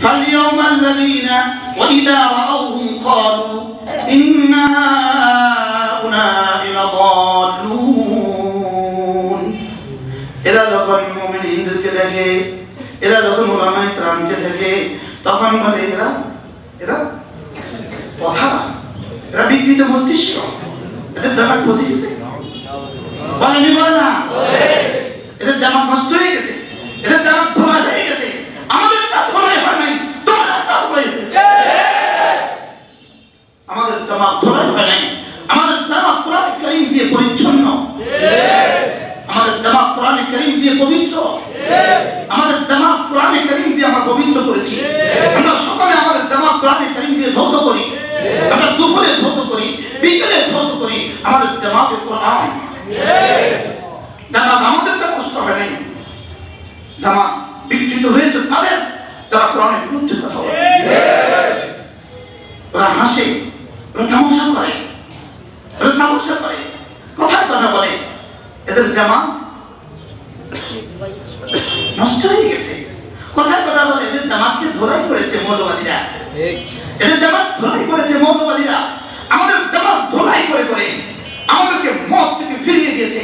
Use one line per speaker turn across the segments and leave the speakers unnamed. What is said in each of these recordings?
فاليوم الذين وإذا رأوهم قالوا إن هؤلاء لضالون এরা যখন মুমিনদেরকে দেখে, এরা যখন উলামায়ে কেরামকে দেখে, তখন বলে এরা কথা, এরা বিকৃত মস্তিষ্ক, এদের দিমাগ বসে গেছে। বলেনি বলে না, এদের দিমাগ নষ্ট হয়ে গেছে, এদের দিমাগ ধোলাই হয়ে গেছে। আমাদের তা ধোলাই হয় নাই, তোমাদের তা ধোলাই হয়েছে। আমাদের দিমাগ ধোলাই হয় নাই, আমাদের দিমাগ কোরআন কারীম দিয়ে পরিচ্ছন্ন, আমাদের দিমাগ কোরআন কারীম দিয়ে পবিত্র, আমাদের দিমাগ কোরআন কারীম দিয়ে আমরা পবিত্র করেছি। আমরা সকালে আমাদের দিমাগ কোরআন কারীম দিয়ে ধৌত করি, আমরা দুপুরে ধৌত করি, বিকেলে ধৌত করি, আমাদের দিমাগে কোরআন। দিমাগ আমাদের তো কষ্ট হয় নাই, দিমাগ বিকৃত হয়েছে তাদের যারা কোরআনের বিরুদ্ধে কথা বলে, ওরা হাসে, ওরা তামাশা করে, ওরা তামাশা করে, কথার কথা বলে। এদের দিমাগ নষ্ট হয়ে গেছে, কথার কথা বলে। এদের দিমাগকে ধোলাই করেছে মৌলবাদীরা, এদের দিমাগ ধোলাই করেছে মৌলবাদীরা। আমাদের দিমাগ ধোলাই করে করে আমাদেরকে মত থেকে ফিরিয়ে দিয়েছে,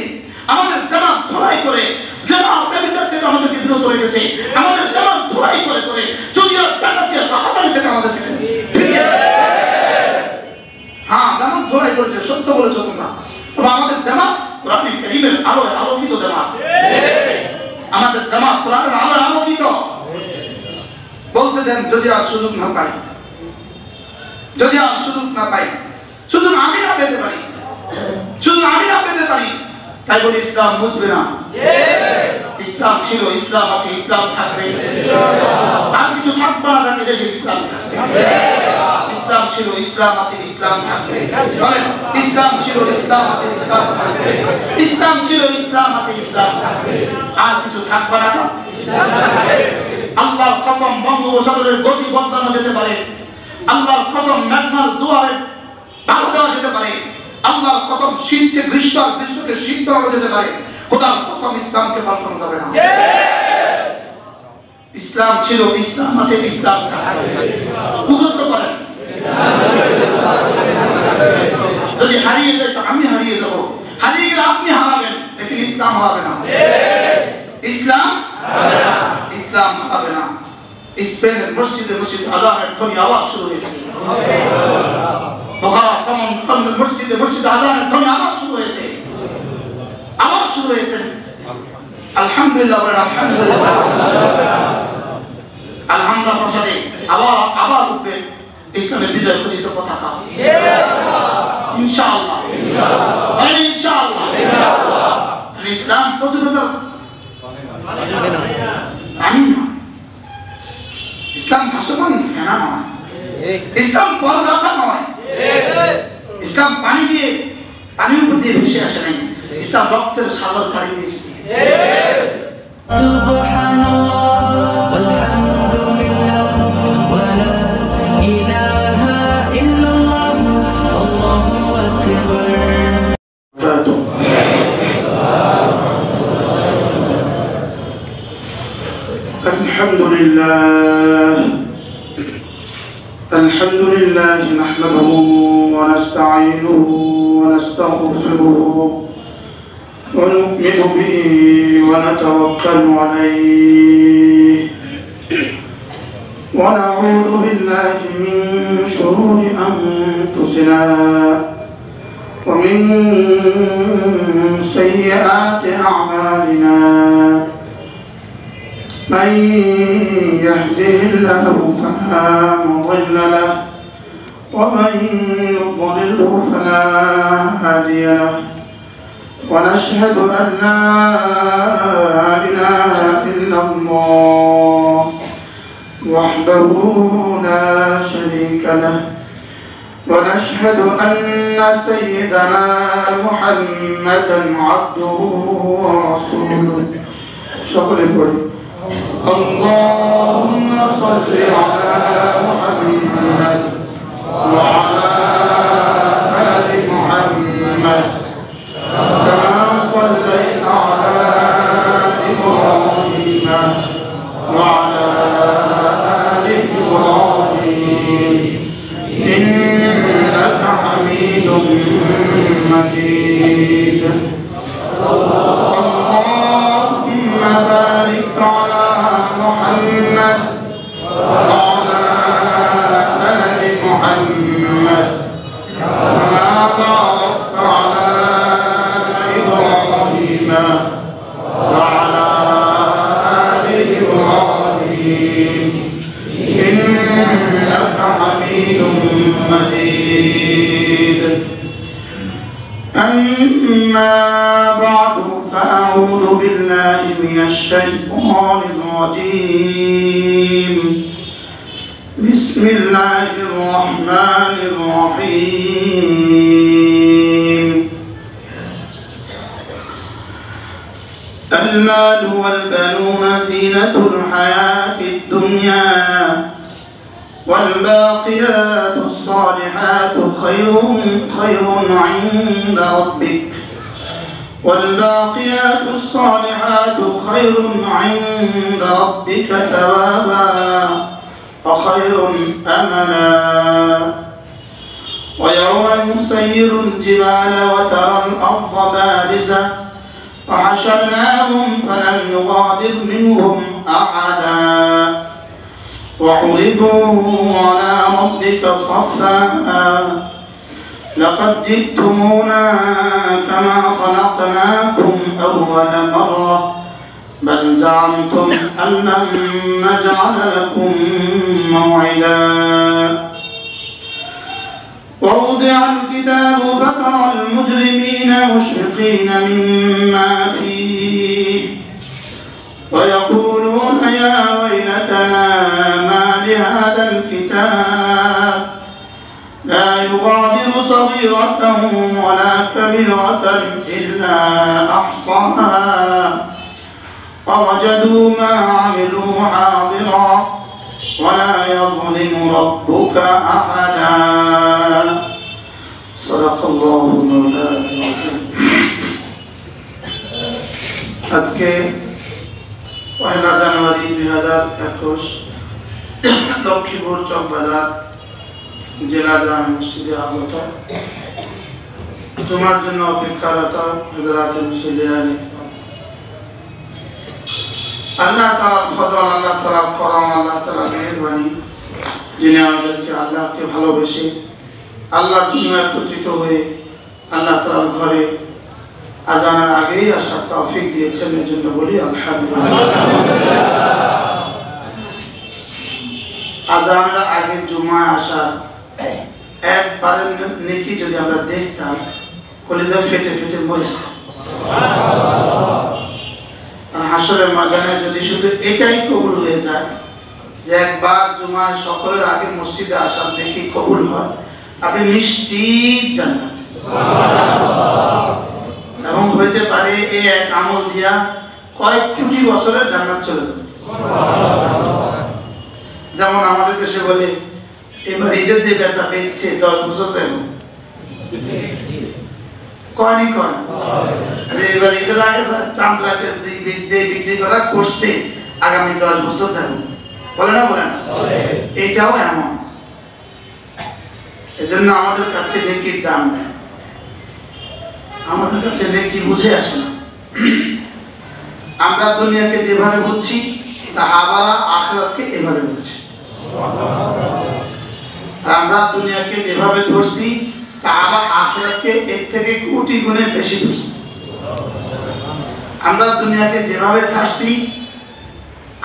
আমাদের দিমাগ ধোলাই করে জিনা ব্যভিচার থেকে আমাদেরকে বিরত রেখেছে, আমাদের দিমাগ ধোলাই করে করে চুরি আর ডাকাতি আর রাহাজানি থেকে আমাদেরকে ফিরিয়ে দিয়েছে। হ্যাঁ, দিমাগ ধোলাই করেছে, সত্য বলেছো তোমরা। তবে আমাদের দিমাগ কোরআন কারীমের আলোয় আলোকিত দিমাগ, আমাদের দিমাগ কোরআনের আলোয় আলোকিত। বলতে দেন, যদি আর সুযোগ না পাই, যদি আর সুযোগ না পাই, শুধু আমি না পেতে পারি, শুধু আমি না পেতে পারি, তাই বলে ইসলাম বুঝবে না। ইসলাম ছিল, ইসলাম আছে, ইসলাম থাকবে, আর কিছু থাকবে না, তাকে দেশে ইসলাম থাকবে। ইসলাম ছিল, ইসলাম আছে, ইসলাম থাকবে। ইসলাম ছিল, ইসলাম আছে, ইসলাম থাকবে। ইসলাম ছিল, ইসলাম আছে, ইসলাম থাকবে, আর কিছু থাকবে না। আল্লাহর কসম, বঙ্গোপসাগরের গতি বদলানো যেতে পারে, আল্লাহর কসম মেঘনার জোয়ারে বাধা দেওয়া যেতে পারে, আল্লাহর কসম শীতকে গ্রীষ্ম আর গ্রীষ্মকে শীত দেওয়া যেতে পারে, খোদার কসম ইসলামকে পাল্টানো যাবে না। ইসলাম ছিল, ইসলাম আছে, ইসলাম থাকবে। মুখস্থ করেন, যদি হারিয়ে যায় তো আমি হারিয়ে যাবো, হারিয়ে গেলে আপনি হারাবেন, লেকিন ইসলাম হারাবে না। ইসলাম ইসলাম হারাবে না। স্পেনের মসজিদে মসজিদে আযানের ধ্বনি আওয়াজ শুরু হয়েছে, বুখারা সমন্বয় মসজিদে মসজিদে আযানের ধ্বনি আওয়াজ শুরু হয়েছে, আওয়াজ শুরু হয়েছে। আলহামদুলিল্লাহ বলেন, আলহামদুলিল্লাহ। আলহামদুলিল্লাহ ফসাদে আবার উঠবে ইসলামের বিজয় ঘোষিত পতাকা, ইনশাআল্লাহ, বলেন ইনশাআল্লাহ। ইসলাম প্রচলিত পানি না, ইসলাম ভাসমান ফেনা নয়, ইসলাম পরগাছা নয়, ইসলাম পানি দিয়ে, পানির উপর দিয়ে ভেসে আসে নাই, ইসলাম রক্তের সাগর পাড়ি দিয়ে এসেছে। সুবহানাল্লাহ ওয়ালহামদুলিল্লাহ ওয়া লা ইলাহা ইল্লাল্লাহ আল্লাহু আকবার। الحمد لله نحمده ونستعينه ونستغفره ونؤمن به ونتوكل عليه ونعوذ بالله من شرور أنفسنا ومن سيئات أعمالنا. من يهده الله فلا مضل له ومن يضلله فلا هادي له. ونشهد أن لا إله إلا الله وحده لا شريك له. ونشهد أن سيدنا محمدا عبده ورسوله. اللهم صل على محمد وعلى آل محمد كما صليت على إبراهيم وعلى آل وعلى آل محمد كما باركت على إبراهيم وعلى آل إبراهيم إنك حميد مجيد. أما بعد فأعوذ بالله من الشيطان الرجيم. بسم الله الرحمن الرحيم. المال والبنون زينة الحياة الدنيا والباقيات الصالحات خير عند ربك والباقيات الصالحات خير عند ربك ثوابا وخير أملا. ويوم نسير الجبال وترى الأرض بارزة وحشرناهم فلم نغادر منهم أحدا وعرضوا على ربك صفا لقد جئتمونا كما خلقناكم أول مرة بل زعمتم أن لن نجعل لكم موعدا. ووضع الكتاب فترى المجرمين مشفقين مما فيه ويقولون يا ويلتنا ما لهذا الكتاب لا يغادر صغيرة ولا كبيرة إلا أحصاها ووجدوا ما عملوا حاضرا ولا يظلم ربك أحدا. صدق الله مولانا العظيم. আজকে 1 জানুয়ারি 2021 লক্ষ্মীপুর চকবাজার জেলা জামে মসজিদে আগত জুমার জন্য অপেক্ষারত হযরতুল মুসলিমিন আল্লাহ তাআলার ফজল, আল্লাহ তাআলার করম, আল্লাহ তাআলার মেহেরবানি, যিনি আমাদেরকে আল্লাহকে ভালোবেসে আল্লাহর দুনিয়ায় একত্রিত হয়ে আল্লাহ তাআলার ঘরে আজানের আগেই আসার তৌফিক দিয়েছেন, এর জন্য বলি আলহামদুলিল্লাহ। আজানের আগে জুমায় আসার একবারের নেকি যদি আমরা দেখতাম কলিজা ফেটে ফেটে মরে যেত। হাসরের ময়দানে যদি শুধু এটাই কবুল হয়ে যায় যে একবার জুমায় সকলের আগে মসজিদে আসার নেকি কবুল হয়, আপনি নিশ্চিত জান্নাত। এবং হইতে পারে এই এক আমল দিয়া কয়েক কোটি বছরের জান্নাত চলে যাবে। যেমন আমাদের দেশে বলে এবার ঈদের যে বেচা পেয়েছে 10 বছর যাবো কয়নি কয় এবার ঈদের আগে চাঁদরাতে যে বিক্রি করা করছে আগামী 10 বছর যাবো, বলে না বলে না? এইটাও এমন। এজন্য আমাদের কাছে নেকির দাম নেই, আমাদের কাছে নেকি বুঝে আসে না। আমরা দুনিয়াকে যেভাবে বুঝছি সাহাবারা আখিরাতকে এভাবে বুঝছে। আমরা দুনিয়াকে যেভাবে ধরছি সাহাবা আখিরাতকে এর থেকে কোটি গুণে বেশি ধরছি। আমরা দুনিয়াকে যেভাবে ছাড়ছি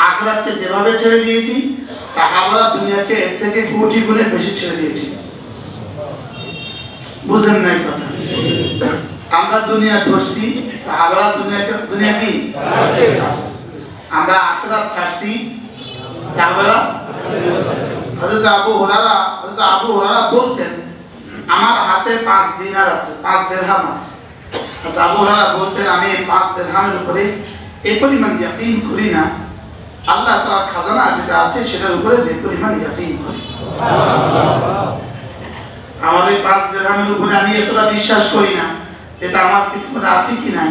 আখিরাতকে যেভাবে ছেড়ে দিয়েছি সাহাবারা দুনিয়াকে এর থেকে কোটি গুণে বেশি ছেড়ে দিয়েছি। বুঝেন না এই কথা? আমরা দুনিয়া ধরছি সাহাবারা দুনিয়া কি আমরা আখিরাত ছাড়ছি সাহাবারা। হযরত আবু হুরায়রা বলতেন আমার হাতে 5 দিনার আছে, 5 দিরহাম আছে। হযরত আবু হুরায়রা বলতেন আমি এই 5 দিরহামের উপরে এই পরিমাণ ইয়াকিন করি না, আল্লাহ তাআলার খাজানা যেটা আছে সেটার উপরে যে পরিমাণ ইয়াকিন করি। আমার এই 5 দিরহামের উপরে আমি এতটা বিশ্বাস করি না এটা আমার কিসমতে আছে কি নাই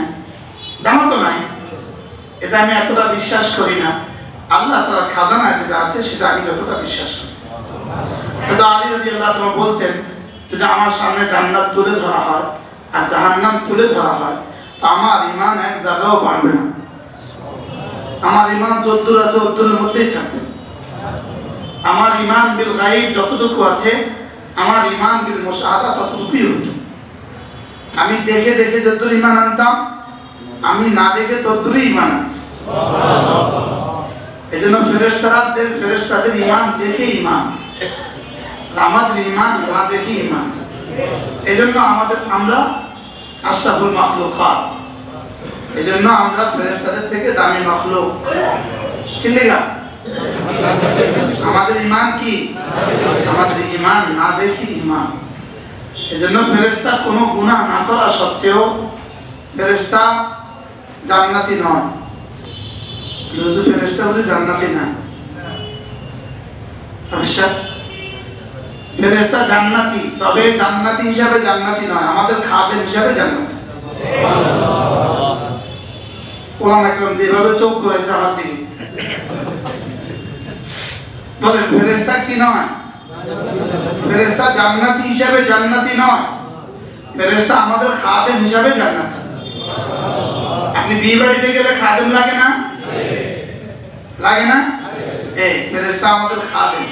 জানা তো নাই, এটা আমি এতটা বিশ্বাস করি না। আল্লাহ তাআলার খাজানা যেটা আছে সেটা আমি যতটা বিশ্বাস করি। হযরত আলী রাদিয়াল্লাহু তাআলা বলতেন যদি আমার সামনে জান্নাত তুলে ধরা হয় আর জাহান্নাম তুলে ধরা হয় তো আমার ঈমান এক জায়গাও বাড়বে না, আমার ঈমান যতদূর আছে ততদূরের মধ্যেই থাকবে। আমার ঈমান বিল গায়ব যতটুকু আছে, আমার ঈমান বিল মুশাহাদা ততটুকুই হতো। আমি দেখে দেখে যতদূর ঈমান আনতাম, আমি না দেখে ততদূরই ঈমান আনছি। এজন্য ফেরেশতাদের ঈমান দেখে ঈমান, আমাদের ঈমান না দেখে ঈমান। এজন্য আমরা আশরাফুল মাখলুকাত, এজন্য আমরা ফেরেশতাদের থেকে দামি মাখলুক। কি লেগা? আমাদের ঈমান কি? আমাদের ঈমান না দেখে ঈমান। এজন্য ফেরেশতা কোনো গুনাহ না করা সত্ত্বেও ফেরেশতা জান্নাতি নয়। যদি ফেরেশতা বলে জান্নাতি না, ফেরেশতা জান্নাতি, তবে জান্নাতি হিসাবে জান্নাতি নয়, আমাদের খাদেম হিসাবে জান্নাতি। ওলামা একরাম যেভাবে চোখ করেছে আমার দিকে, বলে ফেরেশতা কি নয়? ফেরেশতা জান্নাতি হিসাবে জান্নাতি নয়, ফেরেশতা আমাদের খাদেম হিসাবে জান্নাতি। আপনি বিয়ে বাড়িতে গেলে খাদেম লাগে না? লাগে না? এই ফেরেশতা আমাদের খাদেম।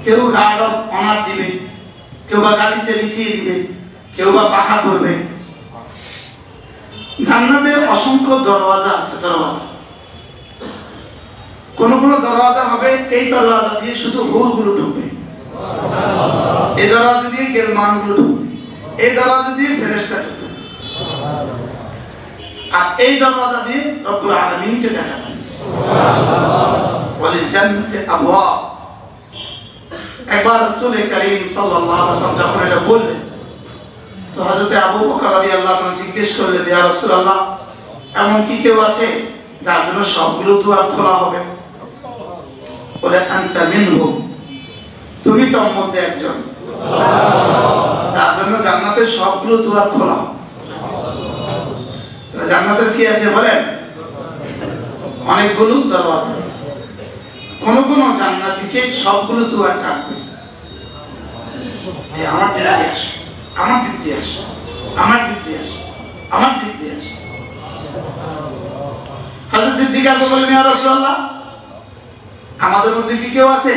কেউ গার্ড অফ অনার দিবে, কেউ বা গাড়ি চেলিয়ে দিবে, কেউ বা পাখা করবে। জান্নাতে অসংখ্য দরওয়াজা আছে। দরওয়াজা কোন কোন দরওয়াজা হবে এই দরওয়াজা দিয়ে শুধু হুরগুলো ঢুকবে, এই দরওয়াজা দিয়ে গেলমানগুলো ঢুকবে, এই দরওয়াজা দিয়ে ফেরেশতা ঢুকবে, আর এই দরওয়াজা দিয়ে রব্বুল আলামিনকে দেখা যাবে। ওয়ালিল জান্নাতি আবওয়াব। একবার রাসূল করিম সাল্লাল্লাহু আলাইহি ওয়াসাল্লাম যখন এটা বললেন, তো হযরত আবু বকর রাদিয়াল্লাহু আনহু জিজ্ঞেস করলেন, ইয়া রাসূলুল্লাহ, এমন কি কেউ আছে যার জন্য সবগুলো দুয়ার খোলা হবে? বলে, আনতা মিনহুম, তুমি তার মধ্যে একজন, যার জন্য জান্নাতের সবগুলো দুয়ার খোলা। জান্নাতের কি আছে বলেন? অনেকগুলো দরওয়াজা। কোন কোন জান্নাতীকে সবগুলো দুয়ার থাকবে। আমার দিক দিয়ে আসে, আমার দিক দিয়ে আসে, আমার দিক দিয়ে আসে, আমার দিক দিয়ে আসে। হযরত সিদ্দিক আকবর বললেন, ইয়া রাসূলুল্লাহ, আমাদের মধ্যে কি কেউ আছে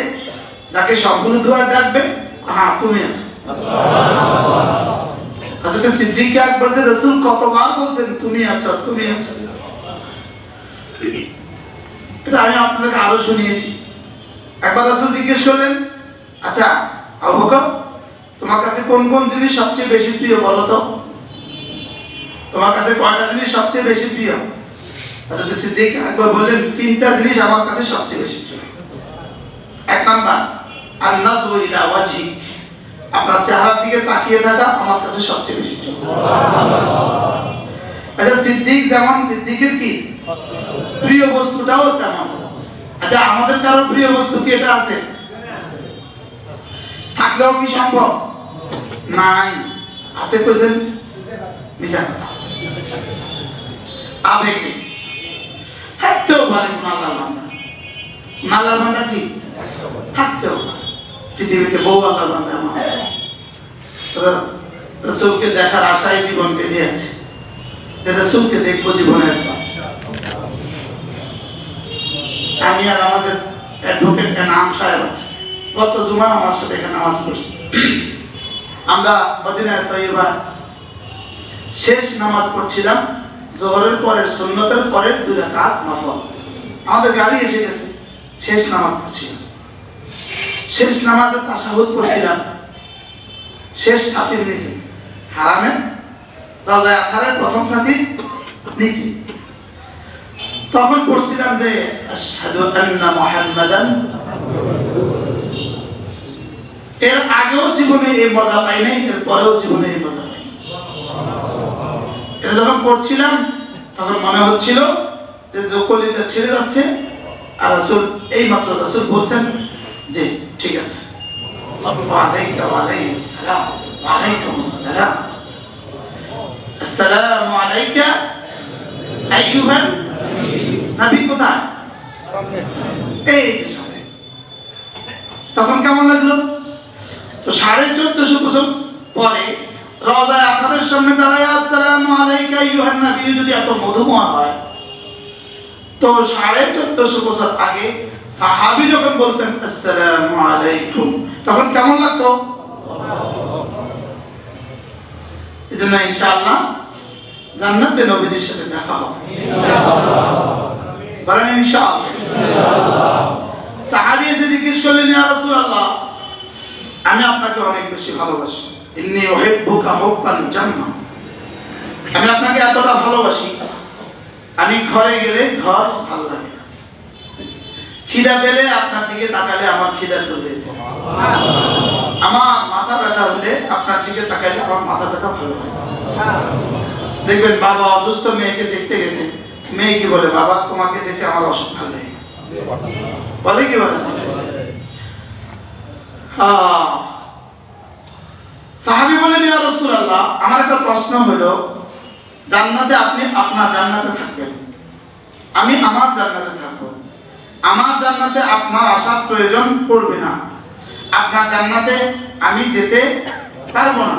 যাকে সবগুলো দুয়ার ডাকবে? হ্যাঁ, তুমি আছো। হযরত সিদ্দিক আকবর যে রাসূল কতবার বলছেন তুমি আছো, তুমি আছো। এটা আমি আপনাদেরকে আরো শুনিয়েছি। একবার রাসূল জিজ্ঞেস করলেন, আচ্ছা আবু বকর, তোমার কাছে কোন কোন জিনিস সবচেয়ে বেশি প্রিয় বলো তো? তোমার কাছে কয়টা জিনিস সবচেয়ে বেশি প্রিয়? হযরত সিদ্দিক আকবর বললেন, তিনটা জিনিস আমার কাছে সবচেয়ে বেশি প্রিয়। এক নাম্বার, আন-নাযরু ইলা ওয়াজহি, আপনার চেহারার দিকে তাকিয়ে থাকা আমার কাছে সবচেয়ে বেশি প্রিয়। আচ্ছা, সিদ্দিক যেমন, সিদ্দিকের কি প্রিয় বস্তুটাও তেমন। আচ্ছা, আমাদের কারো প্রিয় বস্তু কি এটা আছে? থাকলেও কি সম্ভব? নাই। আছে কইছেন মিছা কথা। আবেগে থাকতেও পারে আল্লাহর বান্দা। আল্লাহর বান্দা কি থাকতেও পারে। পৃথিবীতে বহু আল্লাহর বান্দা আমার রাসূলকে দেখার আশায় জীবন বেঁধে আছে, যে রাসূলকে দেখবো জীবনে একবার। আমি আর আমাদের অ্যাডভোকেট নাম সাহেব আছে, গত জুমা আমার সাথে এখানে নামাজ পড়ছি। আমরা মদিনা তৈয়বা শেষ নামাজ পড়ছিলাম, জোহরের পরের সুন্নতের পরের 2 রাকাত নফল। আমাদের গাড়ি এসে গেছে, শেষ নামাজ পড়ছিলাম। শেষ নামাজে তাশাহুদ পড়ছিলাম, শেষ ছাতির নিচে, হারামের রওজা আথারের প্রথম ছাতির নিচে। তখন পড়ছিলাম যে আশহাদু আন্না মুহাম্মাদান। এর আগেও জীবনে এই মজা পাই নাই, এর পরেও জীবনে এই মজা পাই। এটা যখন পড়ছিলাম তখন মনে হচ্ছিল যে কলিজা ছেড়ে যাচ্ছে, আর রাসূল এই মাত্র রাসূল বলছেন যে ঠিক আছে, ওয়ালাইকা ওয়ালাইহিস সালাম, ওয়ালাইকুমুস সালাম, আসসালামু আলাইকা আইয়ুহান নবী। কোথায়? এই যে সামনে। তখন কেমন লাগলো? তো 1450 বছর পরে রওজায়ে আথারের সামনে দাঁড়ায় আসসালামু আলাইকা আইয়ুহান নবী যদি এত মধুময় হয়, তো 1450 বছর আগে সাহাবী যখন বলতেন আসসালামু আলাইকুম তখন কেমন লাগতো? এজন্য ইনশাআল্লাহ জান্নাতে নবীজির সাথে দেখা হবে বলেন ইনশাআল্লাহ। সাহাবী এসে জিজ্ঞেস করলেন ইয়া রাসূলুল্লাহ আমি আপনাকে অনেক বেশি ভালোবাসি, ইন্নী উহিব্বুকা হুব্বান জাম্মা, আমি আপনাকে এতটা ভালোবাসি আমি ঘরে গেলে ঘর ভালো লাগে না, খিদা পেলে আপনার দিকে তাকালে আমার খিদা চলে যায়, আমার মাথা ব্যথা হলে আপনার দিকে তাকালে আমার মাথা ব্যথা ভালো লাগে। দেখবেন বাবা অসুস্থ মেয়েকে দেখতে গেছে, মেয়ে কি বলে, বাবা তোমাকে দেখে আমার অসুখ ভালো লাগে, বলে কি বলে? সাহাবী বলেন ইয়া রাসূলুল্লাহ আমার একটা প্রশ্ন হলো, জান্নাতে আপনি আপনার জান্নাতে থাকবেন, আমি আমার জান্নাতে থাকবো, আমার জান্নাতে আপনার আসার প্রয়োজন পড়বে না, আপনার জান্নাতে আমি যেতে পারবো না,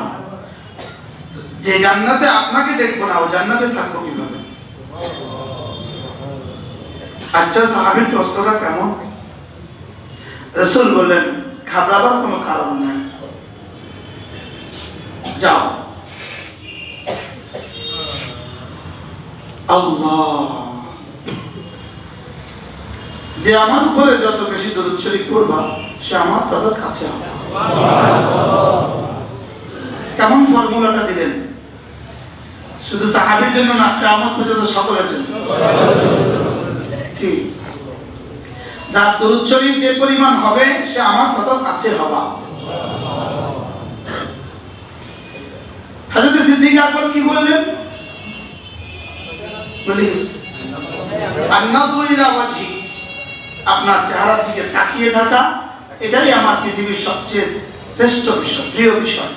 যে জান্নাতে আপনাকে দেখবো না ও জান্নাতে থাকবো কিভাবে? আচ্ছা সাহাবীর প্রশ্নটা কেমন? রাসূল বললেন ঘাবড়াবার কোনো কারণ নাই, যাও। আল্লাহ যে আমার উপরে যত বেশি দরুদ শরীফ পড়বা সে আমার তত কাছে হবে। কেমন ফর্মুলাটা দিলেন? শুধু সাহাবীর জন্য না, কিয়ামত পর্যন্ত সকলের জন্য। কি যার দরুদ শরীফ যে পরিমাণ হবে সে আমার তত কাছে হবা। হযরত সিদ্দিক আকবর কি বললেন? প্লিজ আন-নাযরু ইলা ওয়াজহি, আপনার চেহারার দিকে তাকিয়ে থাকা এটাই আমার পৃথিবীর সবচেয়ে শ্রেষ্ঠ বিষয়, প্রিয় বিষয়।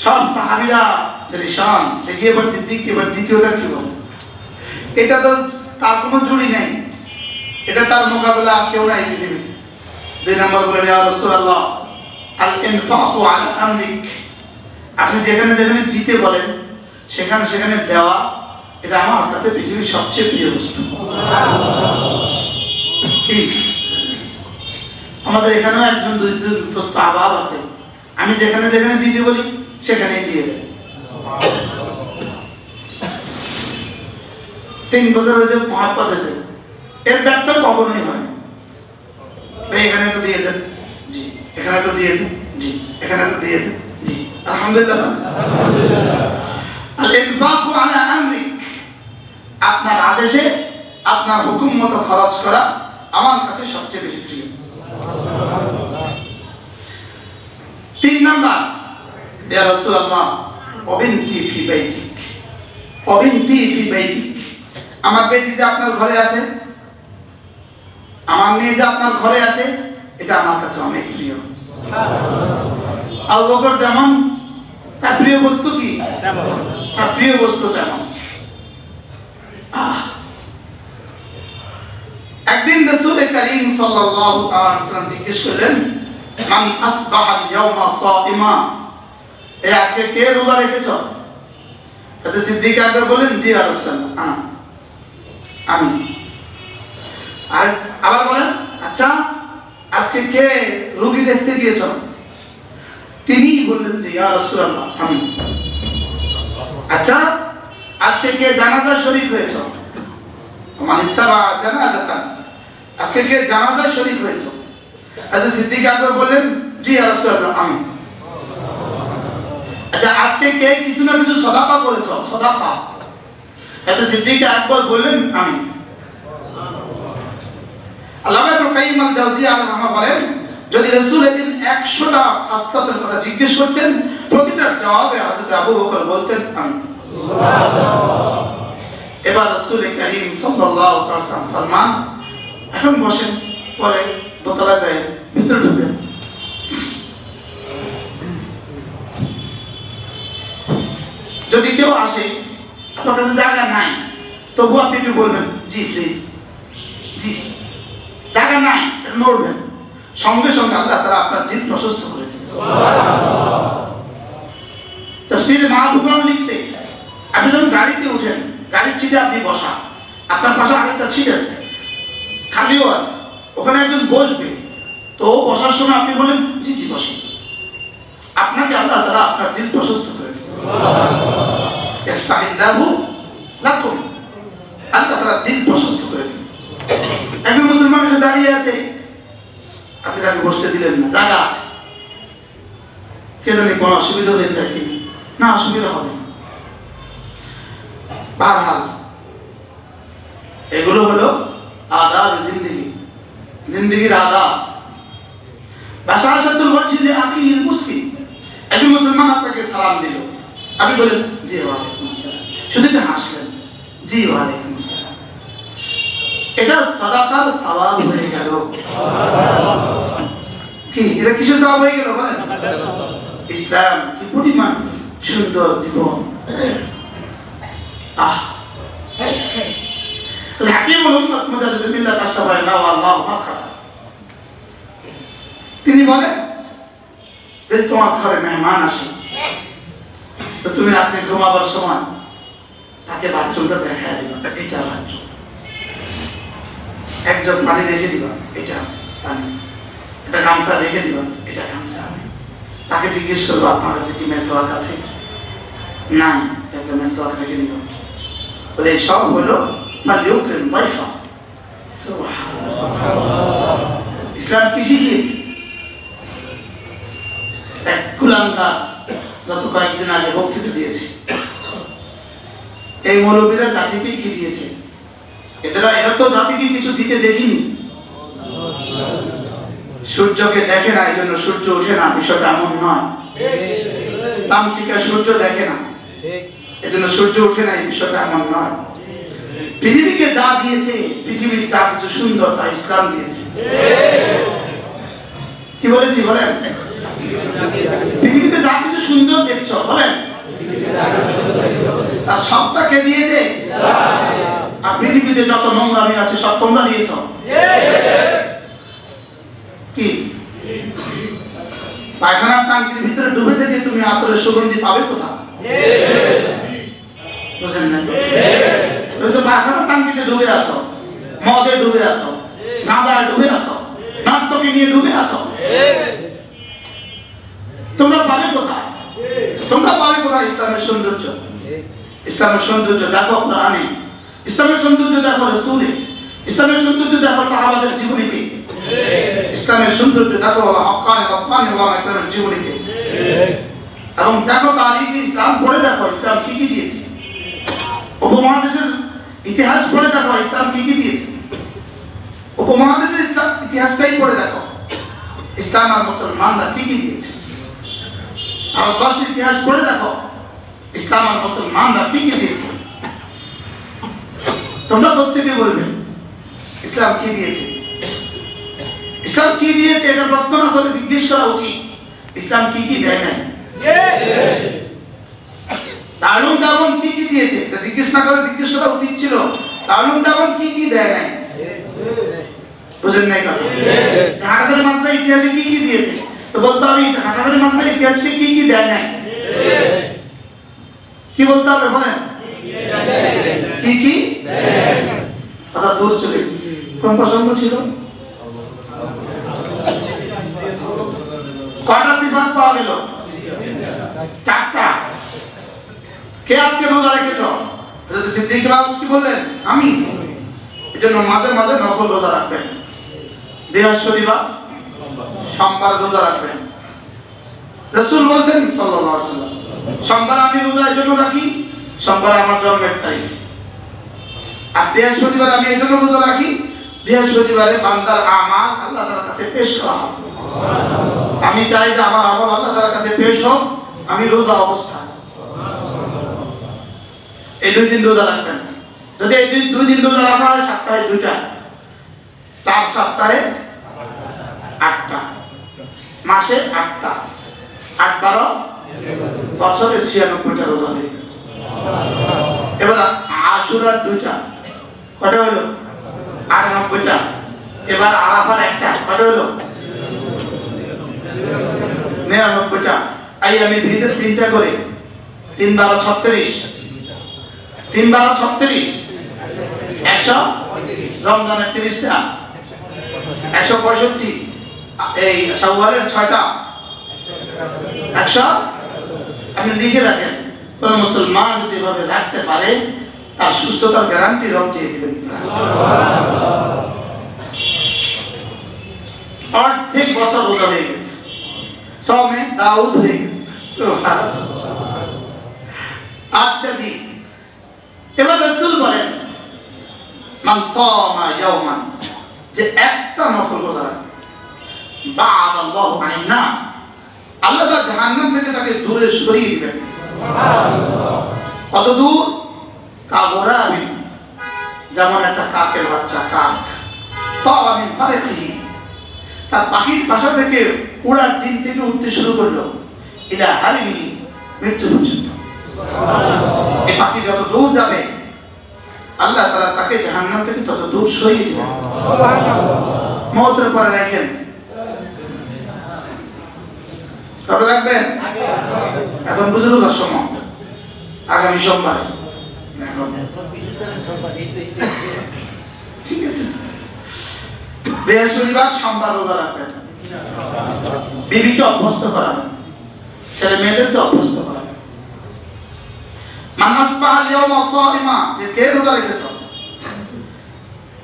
সব সাহাবীরা পরেশান, দেখিয়ে এবার সিদ্দিক এবার দ্বিতীয়টা কি বলে? এটা তো তার কোনো জুড়ি নেই, এটা তার মোকাবেলা কেউ নাই পৃথিবীতে। দুই নম্বর বলে ইয়া রাসূলুল্লাহ আল ইনফাকু আলা আমরিক, আপনি যেখানে যেখানে দিতে বলেন সেখানে সেখানে দেওয়া এটা আমার কাছে পৃথিবীর সবচেয়ে প্রিয় বস্তু। আমাদের এখানেও একজন দরিদ্রগ্রস্ত আবাব আছে, আমি যেখানে যেখানে দিতে বলি সেখানেই দিয়ে দেয়। 3 বছর হয়েছে মহাব্বত হয়েছে, এর ব্যর্থ কখনোই হয় না। এখানে তো দিয়ে দেন, জি, এখানে তো দিয়ে দেন, জি, এখানে তো দিয়ে দেন, জি, আলহামদুলিল্লাহ। আল ইনফাকু আলা আমরিক, আপনার আদেশে আপনার হুকুম মতো খরচ করা আমার কাছে সবচেয়ে বেশি প্রিয়। 3 নাম্বার ইয়া রাসূলুল্লাহ ওবিনতি ফি বাইতিক, ওবিনতি ফি বাইতিক, আমার বেটি যে আপনার ঘরে আছে, আমার মেয়ে যে আপনার ঘরে আছে এটা আমার কাছে অনেক প্রিয়। আবু বকর যেমন তার প্রিয় বস্তু কি তার প্রিয় বস্তু তেমন। একদিন রাসূল করিম সাল্লাল্লাহু আলাইহি ওয়াসাল্লাম জিজ্ঞেস করলেন মান আসবাহা আল-ইয়াওমা সাইমা, এই আজকে কে রোজা রেখেছো? হযরত সিদ্দিক আকবর বলেন জি ইয়া রাসূলুল্লাহ আমি। আর আবার বলেন আচ্ছা আজকে কে রোগী দেখতে গিয়েছো? তিনি বললেন যে ইয়া রাসূলুল্লাহ আমি। আচ্ছা আজকে কে জানাজা শরীক হয়েছো? মানে তারা জানাজাতান, আজকে কে জানাজায় শরীক হয়েছো? হযরত সিদ্দিক আকবর বললেন জি ইয়া রাসূলুল্লাহ আমি। আচ্ছা আজকে কে কিছু না কিছু সদাকা করেছো? সদাকা। হযরত সিদ্দিক আকবর বললেন আমি। আল্লামা ইবনে কাইয়িম আল-জাওজিয়া রাহিমাহুল্লাহ বলেন যদি রাসূল একদিন 100টা খাসলাতের কথা জিজ্ঞেস করতেন প্রতিটার জবাবে হযরত আবু বকর বলতেন আমি। সুবহানাল্লাহ। এবার রাসূল করিম সাল্লাল্লাহু আলাইহি ওয়াসাল্লাম ফরমান এখন বসেন, পরে দোতলা যায় ভিতরে ঢুকেন। যদি কেউ আসে আপনার কাছে জায়গা নাই তবু আপনি একটু বলবেন জি প্লিজ, জি জায়গা নাই, এটা নড়বেন, সঙ্গে সঙ্গে আল্লাহ তাআলা আপনার দিল প্রশস্ত করে দেন। সুবহানাল্লাহ। তাফসীরে মাহবুবান লিখছে আপনি যখন গাড়িতে উঠেন গাড়ির সিটে আপনি বসা, আপনার পাশে আরেকটা সিট আছে, কেউ আছে, ওখানে একজন বসবে, তো বসার সময় আপনি বলেন জি জি বসেন, আপনাকে আল্লাহ তাআলা আপনার দিল প্রশস্ত করে দিবেন। ইয়াসআলিল্লাহু লাকুম, আল্লাহ তাআলা দিল প্রশস্ত করে দিবেন। একজন মুসলমান এসে দাঁড়িয়ে আছে, আপনি তাকে বসতে দিলেন না, জায়গা আছে, কে জানে কোনো অসুবিধা হয়ে থাকে না, অসুবিধা হবে না। বারহাল এগুলো হলো আদাব জিন্দেগি, জিন্দেগির আদাব। বাশাশাতুল ওয়াজহি লিআখিল মুসলিম, একজন মুসলমান আপনাকে সালাম দিল, আপনি বলেন জি ওয়ালাইকুম আসসালাম, শুধু একটু হাসলেন, জি ওয়ালাইকুম আসসালাম, এটা সাদাকার সওয়াব হয়ে গেল। কি এটা কিসের সওয়াব হয়ে গেল বলেন? ইসলাম কি পরিমাণ সুন্দর জীবন। তিনি বলেন যে তোমার ঘরে মেহমান আসে, তো তুমি রাত্রে ঘুমাবার সময় তাকে বাথরুমটা দেখা দিবা, এটা বাথরুম, একজন পানি রেখে দিবা, এটা পানি, এটা গামছা রেখে দিবা, এটা গামছা। তাকে জিজ্ঞেস করবো আপনার কাছে কি মেসওয়াক আছে? না, একটা মেসওয়াক রেখে দিবা। বলে সব হলো ইসলাম কি শিখিয়েছে? এক কুলাঙ্গার গত কয়েকদিন আগে বক্তৃতা দিয়েছে, এই মৌলবীরা জাতিকে কি দিয়েছে? এরা তো জাতিকে কিছু দিতে দেখিনি, সূর্যকে দেখে না, এই জন্য সূর্য ওঠে না, বিষয়টা এমন নয়। তামচিকা সূর্য দেখে না, এই জন্য সূর্য ওঠে না, এই বিষয়টা এমন নয়। পৃথিবীকে যা দিয়েছে, পৃথিবীর যা কিছু সুন্দর তা ইসলাম দিয়েছে। কি বলেছি বলেন? পৃথিবীতে যা কিছু সুন্দর দেখছো বলেন, তার সবটা কে দিয়েছে? আর পৃথিবীতে যত নোংরামি আছে সব তোমরা দিয়েছ। কি পায়খানার টাঙ্কির ভিতরে ডুবে থেকে তুমি আতরের সুগন্ধি পাবে কোথাও? বুঝেন না? পায়খানার টাঙ্কিতে ডুবে আছো, মদে ডুবে আছো, গাঁজায় ডুবে আছো, নাট্যকে নিয়ে ডুবে আছো, তোমরা পাবে কোথায়? তোমরা পাবে কোথায় ইসলামের সৌন্দর্য? ইসলামের সৌন্দর্য দেখো কোরআনে, ইসলামের সৌন্দর্য দেখো রাসূলে, ইসলামের সৌন্দর্য দেখো সাহাবাদের জীবনীতে, ইসলামের সৌন্দর্য দেখো হক্কানি রব্বানি ওলামায়ে জীবনীতে, এবং দেখো তারিখে ইসলাম পড়ে দেখো ইসলাম কি কি দিয়েছে। উপমহাদেশের ইতিহাস পড়ে দেখো ইসলাম কি কি দিয়েছে। উপমহাদেশের ইসলাম ইতিহাসটাই পড়ে দেখো ইসলাম আর মুসলমানরা কি কি দিয়েছে। ভারতবর্ষের ইতিহাস পড়ে দেখো ইসলাম আর মুসলমানরা কি কি দিয়েছে। তোমরা প্রত্যেকে বলবে ইসলাম কি দিয়েছে, ইসলাম কি দিয়েছে, এটা প্রশ্ন না করে জিজ্ঞেস করা উচিত ইসলাম কি কি দেয় নাই। তারুণ দাবন কি কি দিয়েছে জিজ্ঞেস না করে জিজ্ঞেস করা উচিত ছিল তারুণ দাবন কি কি দেয় নাই। বুঝেন নাই কথা? হাটাজারি মাদ্রাসার ইতিহাসে কি কি দিয়েছে, তো বলতে হবে হাটাজারি মাদ্রাসার ইতিহাসে কি কি দেয় নাই। কি বলতে হবে বলেন? কি কি কথা দূর চলে গেছে। কোন প্রসঙ্গ ছিল? কয়টা সিফাত পাওয়া গেল? 4টা। কে আজকে রোজা রেখেছ? যদি সিদ্দিক বাবু কি বললেন? আমি। এজন্য মাঝে মাঝে নফল রোজা রাখবেন, বৃহস্পতিবার সোমবার রোজা রাখবেন। রাসূল বলতেন সাল্লাল্লাহু আলাইহি ওয়াসাল্লাম, সোমবার আমি রোজা এজন্য রাখি, সোমবার আমার জন্মের তারিখ। আর বৃহস্পতিবার আমি এজন্য রোজা রাখি, বৃহস্পতিবারে বান্দার আমাল আল্লাহ তাআলার কাছে পেশ করা হয়। আমি চাই যে আমার আমল আল্লাহ তাআলার কাছে পেশ হোক আমি রোজা অবস্থায়। এই 2 দিন রোজা রাখবেন। যদি এই 2 দিন রোজা রাখা হয় সপ্তাহে 2টা, 4 সপ্তাহে 8টা, মাসে 8টা, 8 12 বছরে 96টা রোজা হবে। এবার আশুরার 2টা, কত হলো? 98টা। এবার আরাফার 1টা, কত হলো? 99টা। আইয়ামে বীজের 3টা করে, 3 12 36, 3 12 36, 100, রমজানের 30টা, 165 এই শাওয়ালের 6টা 100 আপনি লিখে রাখেন। কোন মুসলমান যদি এভাবে রাখতে পারে তার সুস্থতার গ্যারান্টি রব দিয়ে দিবেন। অর্ধেক বছর রোজা হয়ে গেছে, সওমে দাউদ হয়ে গেছে। আচ্ছা জি, এবার রাসূল বলেন মান সামা ইয়াওমান, যে একটা নফল রোজা রাখে বা'দাল্লাহু আনিন নার, আল্লাহ তাআলা জাহান্নাম থেকে তাকে দূরে সরিয়ে দিবেন। সুবহানাল্লাহ। কত দূর? কাবরাবিন, যেমন একটা কাকের বাচ্চা কাক তাওয়ামিন ফারিহি, তার পাখির বাসা থেকে উড়ার দিন থেকে উঠতে শুরু করলো ইলা হারিমি, মৃত্যু পর্যন্ত। সুবহানাল্লাহ। এই পাখি যত দূর যাবে আল্লাহ তাআলা তাকে জাহান্নাম থেকে তত দূর সরিয়ে দিবেন। সুবহানাল্লাহ। মওতের পরে রাখেন, কবে রাখবেন? এখন বুঝে রোজার সময়, আগামী সোমবার। ঠিক আছে, বৃহস্পতিবার সোমবার রোজা রাখবেন। বিবিকে অভ্যস্ত করান, ছেলে মেয়েদেরকে অভ্যস্ত করান। মান আসবাহাল ইয়াওমা সাইমা, যে কে রোজা রেখেছ?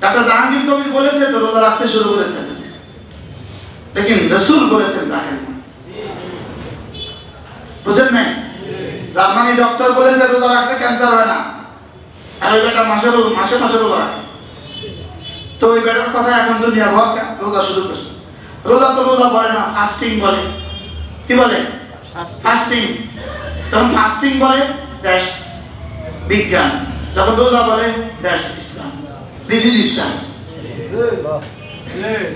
ডাক্তার জাহাঙ্গীর কবির বলেছে তো রোজা রাখতে শুরু করেছেন, लेकिन রাসূল বলেছেন দেখেন, বুঝেন নাই? জার্মানি ডক্টর বলেছে রোজা রাখলে ক্যান্সার হয় না, আর ওই বেটা মাসে মাসে রোজা রাখে। তো ওই বেটার কথা এখন দুনিয়া ভর রোজা শুরু করছে। রোজা তো রোজা বলে না, ফাস্টিং বলে। কি বলে? ফাস্টিং। তখন ফাস্টিং বলে দ্যাটস বিজ্ঞান, যখন রোজা বলে দ্যাটস ইসলাম, দিস ইজ ইসলাম।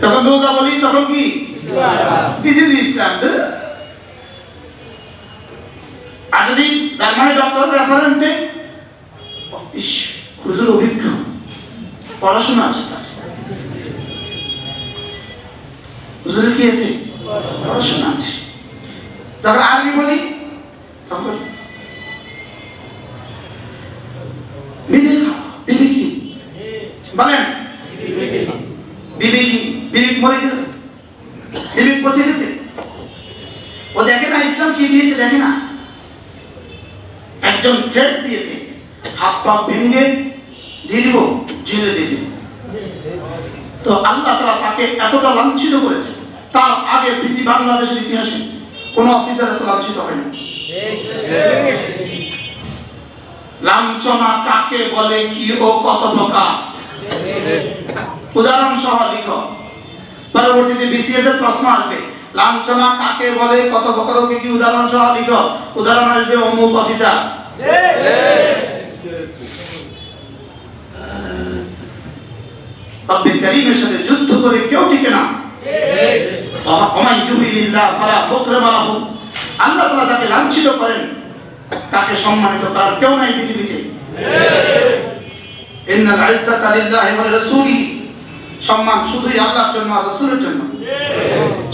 তখন রোজা বলি তখন কি দিস ইজ ইসলাম। আর যদি জার্মানি ডক্টর রেফারেন্স দেয়, ইস হুজুর অভিজ্ঞ, পড়াশোনা আছে, হুজুরের কি আছে? পড়াশোনা আছে। যখন আরবি বলি তখন বিবেক বলেন, বিবেক মরে গেছে, বিবেক পচে গেছে। ও দেখে না ইসলাম কি দিয়েছে, দেখে না একজন থ্রেট দিয়েছে, হাত পা ভেঙে দিয়ে দিব, জেলে দিয়ে দিব। তো আল্লাহ তাআলা তাকে এতটা লাঞ্ছিত করেছে, তার আগে পৃথিবী বাংলাদেশের ইতিহাসে কোন অফিসার এত লাঞ্ছিত হয়নি। লাঞ্ছনা কাকে বলে, কি ও কত প্রকার, উদাহরণ সহ লিখো। পরবর্তীতে বিসিএস এর প্রশ্ন আসবে, লাঞ্ছনা কাকে বলে, কত প্রকার, কি উদাহরণ সহ লিখো। উদাহরণ আসবে অমুক অফিসার। রব্বে কারীমের সাথে যুদ্ধ করে কেউ টিকে না। আল্লাহ তাআলা যাকে লাঞ্ছিত করেন তাকে সম্মানিত করার কেউ নাই পৃথিবীতে। ইন্নাল ইজ্জাতা লিল্লাহি ওয়া লিরাসূলিহি, সম্মান শুধুই আল্লাহর জন্য আর রাসূলের জন্য।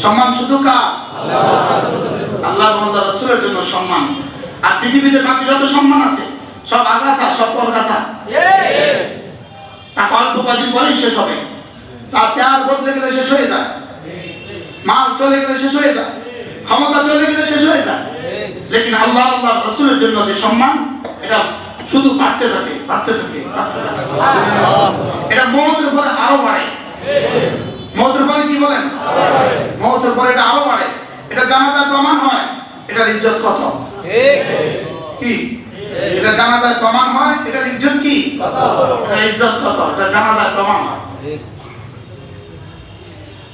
সম্মান শুধু কার? আল্লাহ এবং আল্লাহর রাসূলের জন্য সম্মান। আর পৃথিবীতে বাকি যত সম্মান আছে সব আগাছা, সব পরগাছা। তা অল্প কদিন পরেই শেষ হবে, তার চেয়ার বদলে গেলে শেষ হয়ে যায়, মাল চলে গেলে শেষ হয়ে যায়, ক্ষমতা চলে গেলে শেষ হয়ে যায়। লেকিন আল্লাহ আল্লাহর রাসূলের জন্য যে সম্মান, এটা শুধু বাড়তে থাকে, বাড়তে থাকে, বাড়তে থাকে। এটা মওতের পরে আরো বাড়ে। মওতের পরে কি বলেন? মওতের পরে এটা আরো বাড়ে। এটা জানাজার প্রমাণ হয়, এটার ইজ্জত কত। কি এটা জানাজার প্রমাণ হয়, এটার ইজ্জত কি কত, এটার ইজ্জত কত, এটা জানাজার প্রমাণ হয়।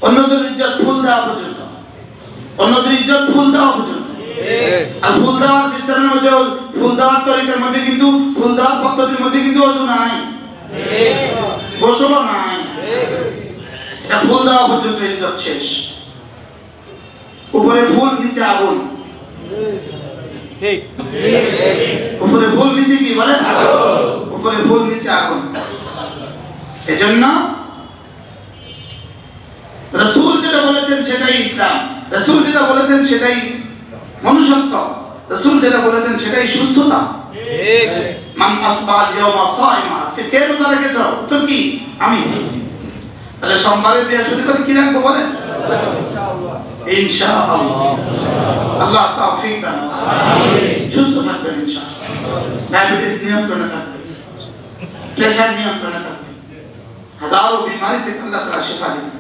অন্যদের ইজ্জত ফুল দেওয়া পর্যন্ত, অন্যদের ইজ্জত ফুল দেওয়া পর্যন্ত। আর ফুল দেওয়ার সিস্টেমের মধ্যে, ফুল দেওয়ার তরিকার মধ্যে কিন্তু, ফুল দেওয়ার পদ্ধতির মধ্যে কিন্তু ওযু নাই, গোসল নাই। এটা ফুল দেওয়া পর্যন্ত ইজ্জত শেষ। উপরে ফুল নিচে আগুন। ঠিক, উপরে ফুল নিচে কি বলেন? আগুন। উপরে ফুল নিচে আগুন। এজন্য রাসূল যেটা বলেছেন সেটাই ইসলাম, রাসূল যেটা বলেছেন সেটাই মনুষ্যত্ব, রাসূল যেটা বলেছেন সেটাই সুস্থতা। ঠিক। মান আসবাল ইয়াওমা সাইমা, আজকে কে রোজা রেখেছো? তো কি আমি। তাহলে সোমবারের বৃহস্পতিবার কি রাখবো বলেন? ইনশাআল্লাহ। আল্লাহ তৌফিক দান। সুস্থ থাকবেন ইনশাআল্লাহ। ডায়াবেটিস নিয়ন্ত্রণে থাকবে, প্রেসার নিয়ন্ত্রণে থাকবে, হাজারো বিমারি থেকে আল্লাহ তাআলা শিফা দিবেন।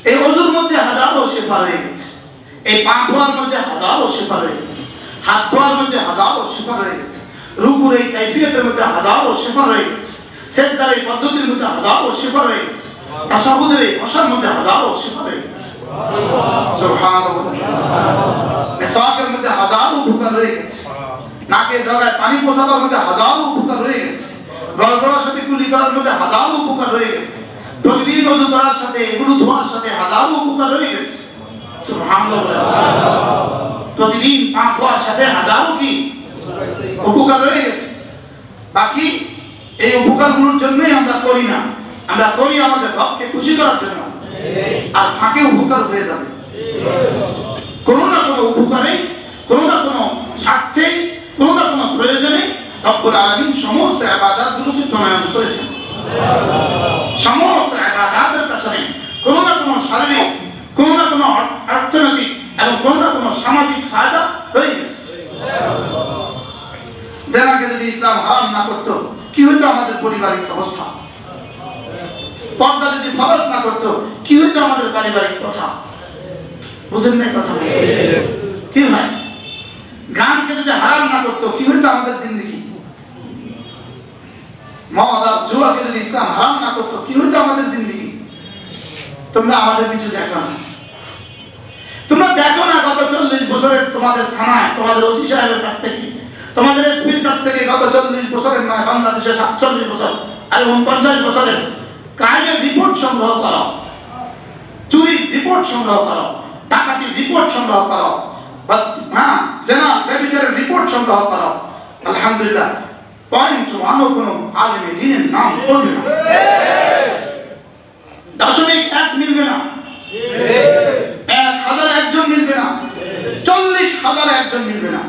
এই ওযুর মধ্যে হাজারো শিফা রয়ে গেছে, এই পা ধোয়ার মধ্যে হাজারো শিফা রয়ে গেছে, হাত ধোয়ার মধ্যে হাজারো শিফা রয়ে গেছে, রুকুর এই কাইফিয়তের মধ্যে হাজারো শিফা রয়ে গেছে, সেজদার এই পদ্ধতির মধ্যে হাজারো শিফা রয়ে গেছে, তাশাহুদের এই বসার মধ্যে হাজারো শিফা রয়ে গেছে। সুবহানাল্লাহ। মিসওয়াকের মধ্যে হাজারো উপকার রয়ে গেছে, নাকের ডগায় পানি পৌঁছানোর মধ্যে হাজারো উপকার রয়ে গেছে, গলগলার সাথে কুলি করার মধ্যে হাজারো উপকার রয়ে গেছে, প্রতিদিন ওযু করার সাথে এগুলো ধোয়ার সাথে হাজারো উপকার রয়ে গেছে। সুবহানাল্লাহ। প্রতিদিন পা ধোয়ার সাথে হাজারো কি উপকার রয়ে গেছে। বাকি এই উপকারগুলোর জন্যই আমরা করি না, আমরা করি আমাদের রবকে খুশি করার জন্য, আর ফাঁকে উপকার হয়ে যাবে। কোনো না কোনো উপকারে, কোনো না কোনো স্বার্থে, কোনো না কোনো প্রয়োজনে রব্বুল আলামিন সমস্ত ইবাদতগুলোকে প্রণয়ন করেছেন। সমস্ত ইবাদতের পেছনে কোনো না কোনো শারীরিক, কোনো না কোনো অর্থনৈতিক এবং কোনো না কোনো সামাজিক ফায়দা রয়ে গেছে। জেনাকে যদি ইসলাম হারাম না করতো কি হইতো আমাদের পারিবারিক অবস্থা? পর্দা যদি ফরজ না করতো কি হইতো আমাদের পারিবারিক কথা? বুঝেন না কথা? কি হয়? গানকে যদি হারাম না করতো কি হইতো আমাদের জিন্দেগি? মদ আর জুয়াকে যদি ইসলাম হারাম না করতো কি হইতো আমাদের জিন্দেগি? তোমরা আমাদের কিছু দেখো না, তোমরা দেখো না গত 40 বছরের তোমাদের থানায়, তোমাদের ওসি সাহেবের কাছ থেকে, তোমাদের এসপির কাছ থেকে গত 40 বছরের নয়, বাংলাদেশে 47 বছর আর 49 বছরের ক্রাইমের রিপোর্ট সংগ্রহ করো, চুরির রিপোর্ট সংগ্রহ করো, ডাকাতির রিপোর্ট সংগ্রহ করো, হ্যাঁ জেনা ব্যভিচারের রিপোর্ট সংগ্রহ করো। আলহামদুলিল্লাহ 0.1 কোনো আলেমে দ্বীনের নাম পড়বে না, 0.1 মিলবে না, 1000 একজন মিলবে না, 40,000 একজন মিলবে না।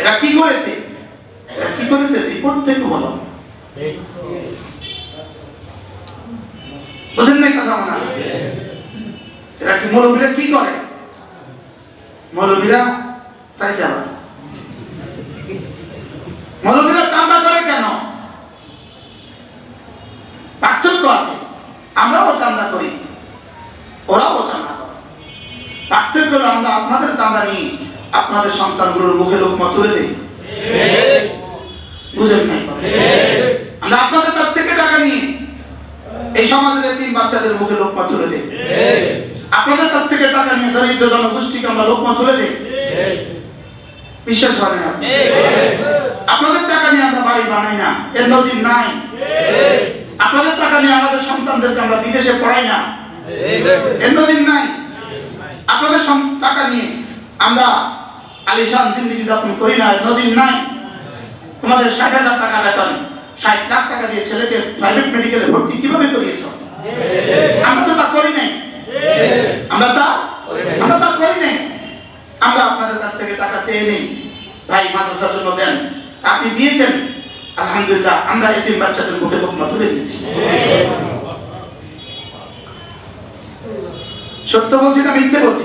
এরা কি করেছে? এরা কি করেছে? রিপোর্ট থেকে বলো। বুঝেন না কথা? না এরা কি, মৌলবীরা কি করে? মৌলবীরা চাইছে, মৌলবীরা চাঁদা করে কেন? পার্থক্য আছে, আমরাও চাঁদা করি, ওরাও চাঁদা করে। পার্থক্য হলো আমরা আপনাদের চাঁদা নিয়ে আপনাদের সন্তানগুলোর মুখে লোকমা তুলে দিই। বুঝেন নাই? আমরা আপনাদের কাছ থেকে টাকা নিয়ে এই সমাজের এতিম বাচ্চাদের মুখে লোকমা তুলে দিই। আপনাদের কাছ থেকে টাকা নিয়ে দরিদ্র জনগোষ্ঠীকে আমরা লোকমা তুলে দিই। বিশ্বাস করেন আপনি? আপনাদের টাকা নিয়ে আমরা বাড়ি বানাই না, এর নজির নাই। আপনাদের টাকা নিয়ে আমাদের সন্তানদেরকে আমরা বিদেশে পড়াই না, এর নজির নাই। আপনাদের টাকা নিয়ে আমরা আলিশান জিন্দেগি যাপন করি না, এর নজির নাই। তোমাদের 60,000 টাকা বেতন, 60 লাখ টাকা দিয়ে ছেলেকে প্রাইভেট মেডিকেলে ভর্তি কিভাবে করিয়েছ? আমরা তো তা করি নাই, আমরা তা করি নাই। আমরা আপনাদের কাছ থেকে টাকা চেয়ে নেই, ভাই মাদ্রাসার জন্য দেন, আপনি দিয়েছেন, আলহামদুলিল্লাহ আমরা এতিম বাচ্চাদের মুখে লোকমা তুলে দিয়েছি। সত্য বলছি না মিথ্যে বলছি?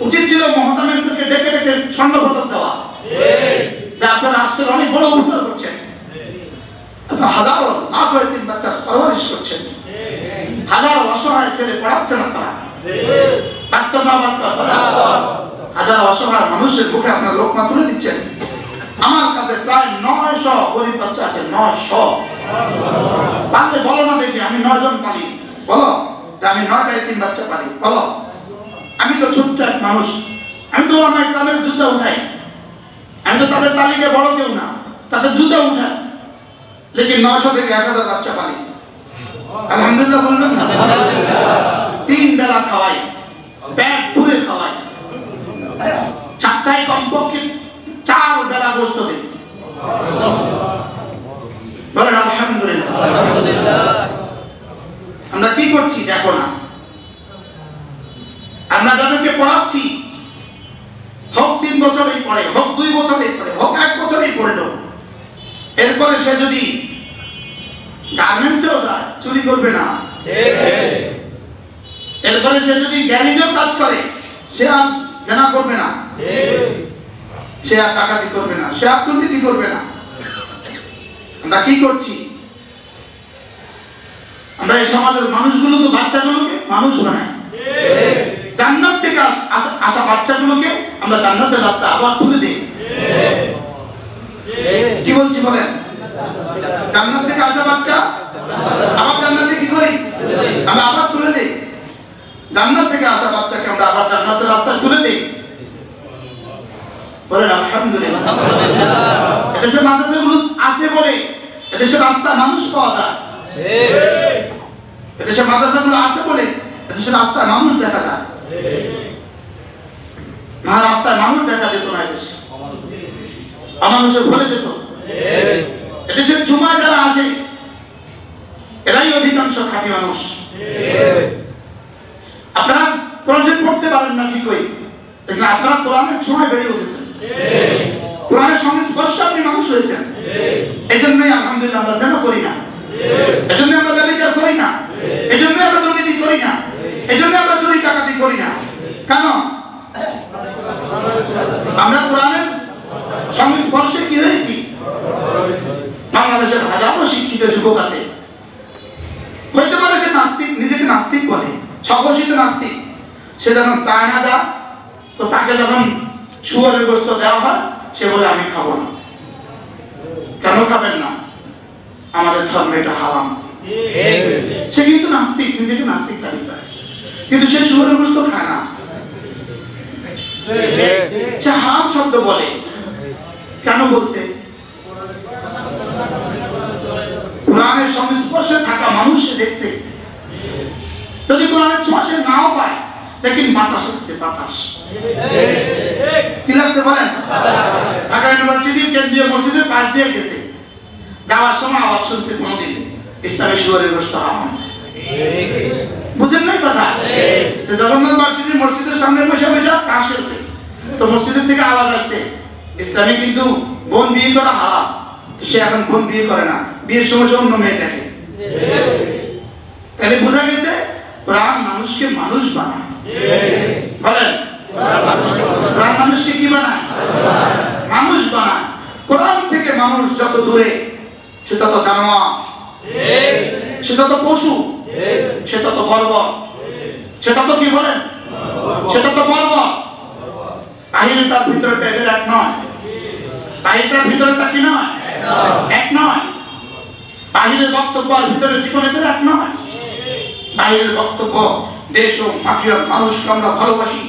উচিত ছিল মহতামিমদেরকে ডেকে ডেকে স্বর্ণপদক দেওয়া, যে আপনারা রাষ্ট্রের অনেক বড় উপকার করছেন, আপনারা হাজারো লাখ এতিম বাচ্চার পরবরিশ করছেন, হাজারো অসহায় ছেলে পড়াচ্ছেন, আপনারা বাস্তব না বাস্তব? হাজারো অসহায় মানুষের মুখে আপনারা লোকমা তুলে দিচ্ছেন। আমার কাছে প্রায় 900 গরিব বাচ্চা আছে, 900। পারলে বলো না দেখি, আমি 9 জন পালি, বলো যে আমি 9টা এতিম বাচ্চা পালি, বলো। আমি তো ছোট্ট এক মানুষ, আমি তো আমার গ্রামের জুতা উঠাই, আমি তো তাদের তালিকায় বড় কেউ না, তাদের জুতা উঠাই, লেকিন 900 থেকে 1000 বাচ্চা পালি। আলহামদুলিল্লাহ বলবেন না? 3 বেলা খাওয়াই, পেট পুরে খাওয়াই, সপ্তাহে কমপক্ষে 4 বেলা গোশত দেই। বলেন আলহামদুলিল্লাহ। আমরা কি করছি দেখো না? আমরা যাদেরকে পড়াচ্ছি, হোক 3 বছরেই পড়ে, হোক 2 বছরেই পড়ে, হোক 1 বছরেই পড়লো, এরপরে সে যদি গার্মেন্টসেও যায়, চুরি করবে না। এরপরে সে যদি গ্যারেজেও কাজ করে সে আর জেনা করবে না, সে আর ডাকাতি করবে না, সে আর দুর্নীতি করবে না। আমরা কি করছি? আমরা এই সমাজের মানুষগুলোকে, বাচ্চাগুলোকে মানুষ বানাই। জান্নাত থেকে আসা বাচ্চাগুলোকে আমরা জান্নাতের রাস্তা আবার তুলে দিই। কি বলছি বলেন? জান্নাত থেকে আসা বাচ্চা আবার জান্নাতে কি করি? আমরা আবার তুলে দিই। জান্নাত থেকে আসা বাচ্চাকে আমরা আবার জান্নাতের রাস্তায় তুলে দিই। বলেন আলহামদুলিল্লাহ। এদেশের মাদ্রাসাগুলো আছে বলে এদেশের রাস্তা মানুষ পাওয়া যায়। এদেশের মাদ্রাসাগুলো আছে বলে এদেশের রাস্তায় মানুষ দেখা যায়। না রাস্তায় মানুষ দেখা যেত না, এদেশে অমানুষের ভরে যেত। এদেশের জুমায় যারা আসে এরাই অধিকাংশ খাঁটি মানুষ। আপনারা কোরআন শরীফ পড়তে পারেন না ঠিকই, দেখেন আপনারা কোরআনের ছোঁয়ায় বেড়ে উঠেছেন, কোরআনের সঙ্গে স্পর্শে আপনি মানুষ হয়েছেন। এই জন্যই আলহামদুলিল্লাহ আমরা যেন করি না, এই জন্য আমরা ব্যভিচার করি না, এই জন্য আমরা দুর্নীতি করি না, এই জন্য আমরা চুরি ডাকাতি করি না। কেন? আমরা কোরআনের সঙ্গে স্পর্শে কি হয়েছি? বাংলাদেশের হাজারো শিক্ষিত যুবক আছে, হইতে পারে সে নাস্তিক, নিজেকে নাস্তিক বলে, স্বঘোষিত নাস্তিক। সে যখন চায় না যা, তো তাকে যখন শুয়োরের গোশত দেওয়া হয় সে বলে আমি খাবো না। কেন খাবেন না? আমাদের ধর্মে এটা হারাম। সে কিন্তু নাস্তিক, নিজেকে নাস্তিক দাবি করে, কিন্তু সে শুয়োরের গোশত খায় না, সে হারাম শব্দ বলে। কেন বলছে? কোরআনের সংস্পর্শে থাকা মানুষ সে দেখছে। যদি কোরআনের ছোঁয়া সে নাও পায়, দেখেন বাতাস লাগছে, বাতাস কি লাগছে বলেন? ঢাকা ইউনিভার্সিটির কেন্দ্রীয় মসজিদের পাশ দিয়ে গেছে, যাওয়ার সময় আওয়াজ শুনছে কোনদিন ইসলামী শুয়োরের গোশত হারাম। বুঝেন নাই কথা? জগন্নাথ ইউনিভার্সিটির মসজিদের সামনে বসে বসে কাজ করছে, তো মসজিদের থেকে আওয়াজ আসছে ইসলামে কিন্তু বোন বিয়ে করা হারাম। তো সে এখন বোন বিয়ে করে না, বিয়ের সময় অন্য মেয়ে দেখে। তাহলে বোঝা গেছে কোরআন মানুষকে মানুষ বানায়। বলেন কোরআন মানুষকে কি বানায়? মানুষ বানায়। কোরআন থেকে মানুষ যত দূরে সে তত জানোয়ার, সে তত পশু, সে তত বর্বর, সে তত কি বলেন? সে তত বর্বর। বাহিরে তার ভিতরটা এদের এক নয়, বাহিরটার ভিতরটা কি নয়? এক নয়। বাহিরের বক্তব্য আর ভিতরের জীবন এদের এক নয়। বাহিরের বক্তব্য দেশ ও মাটি আর মানুষকে আমরা ভালোবাসি,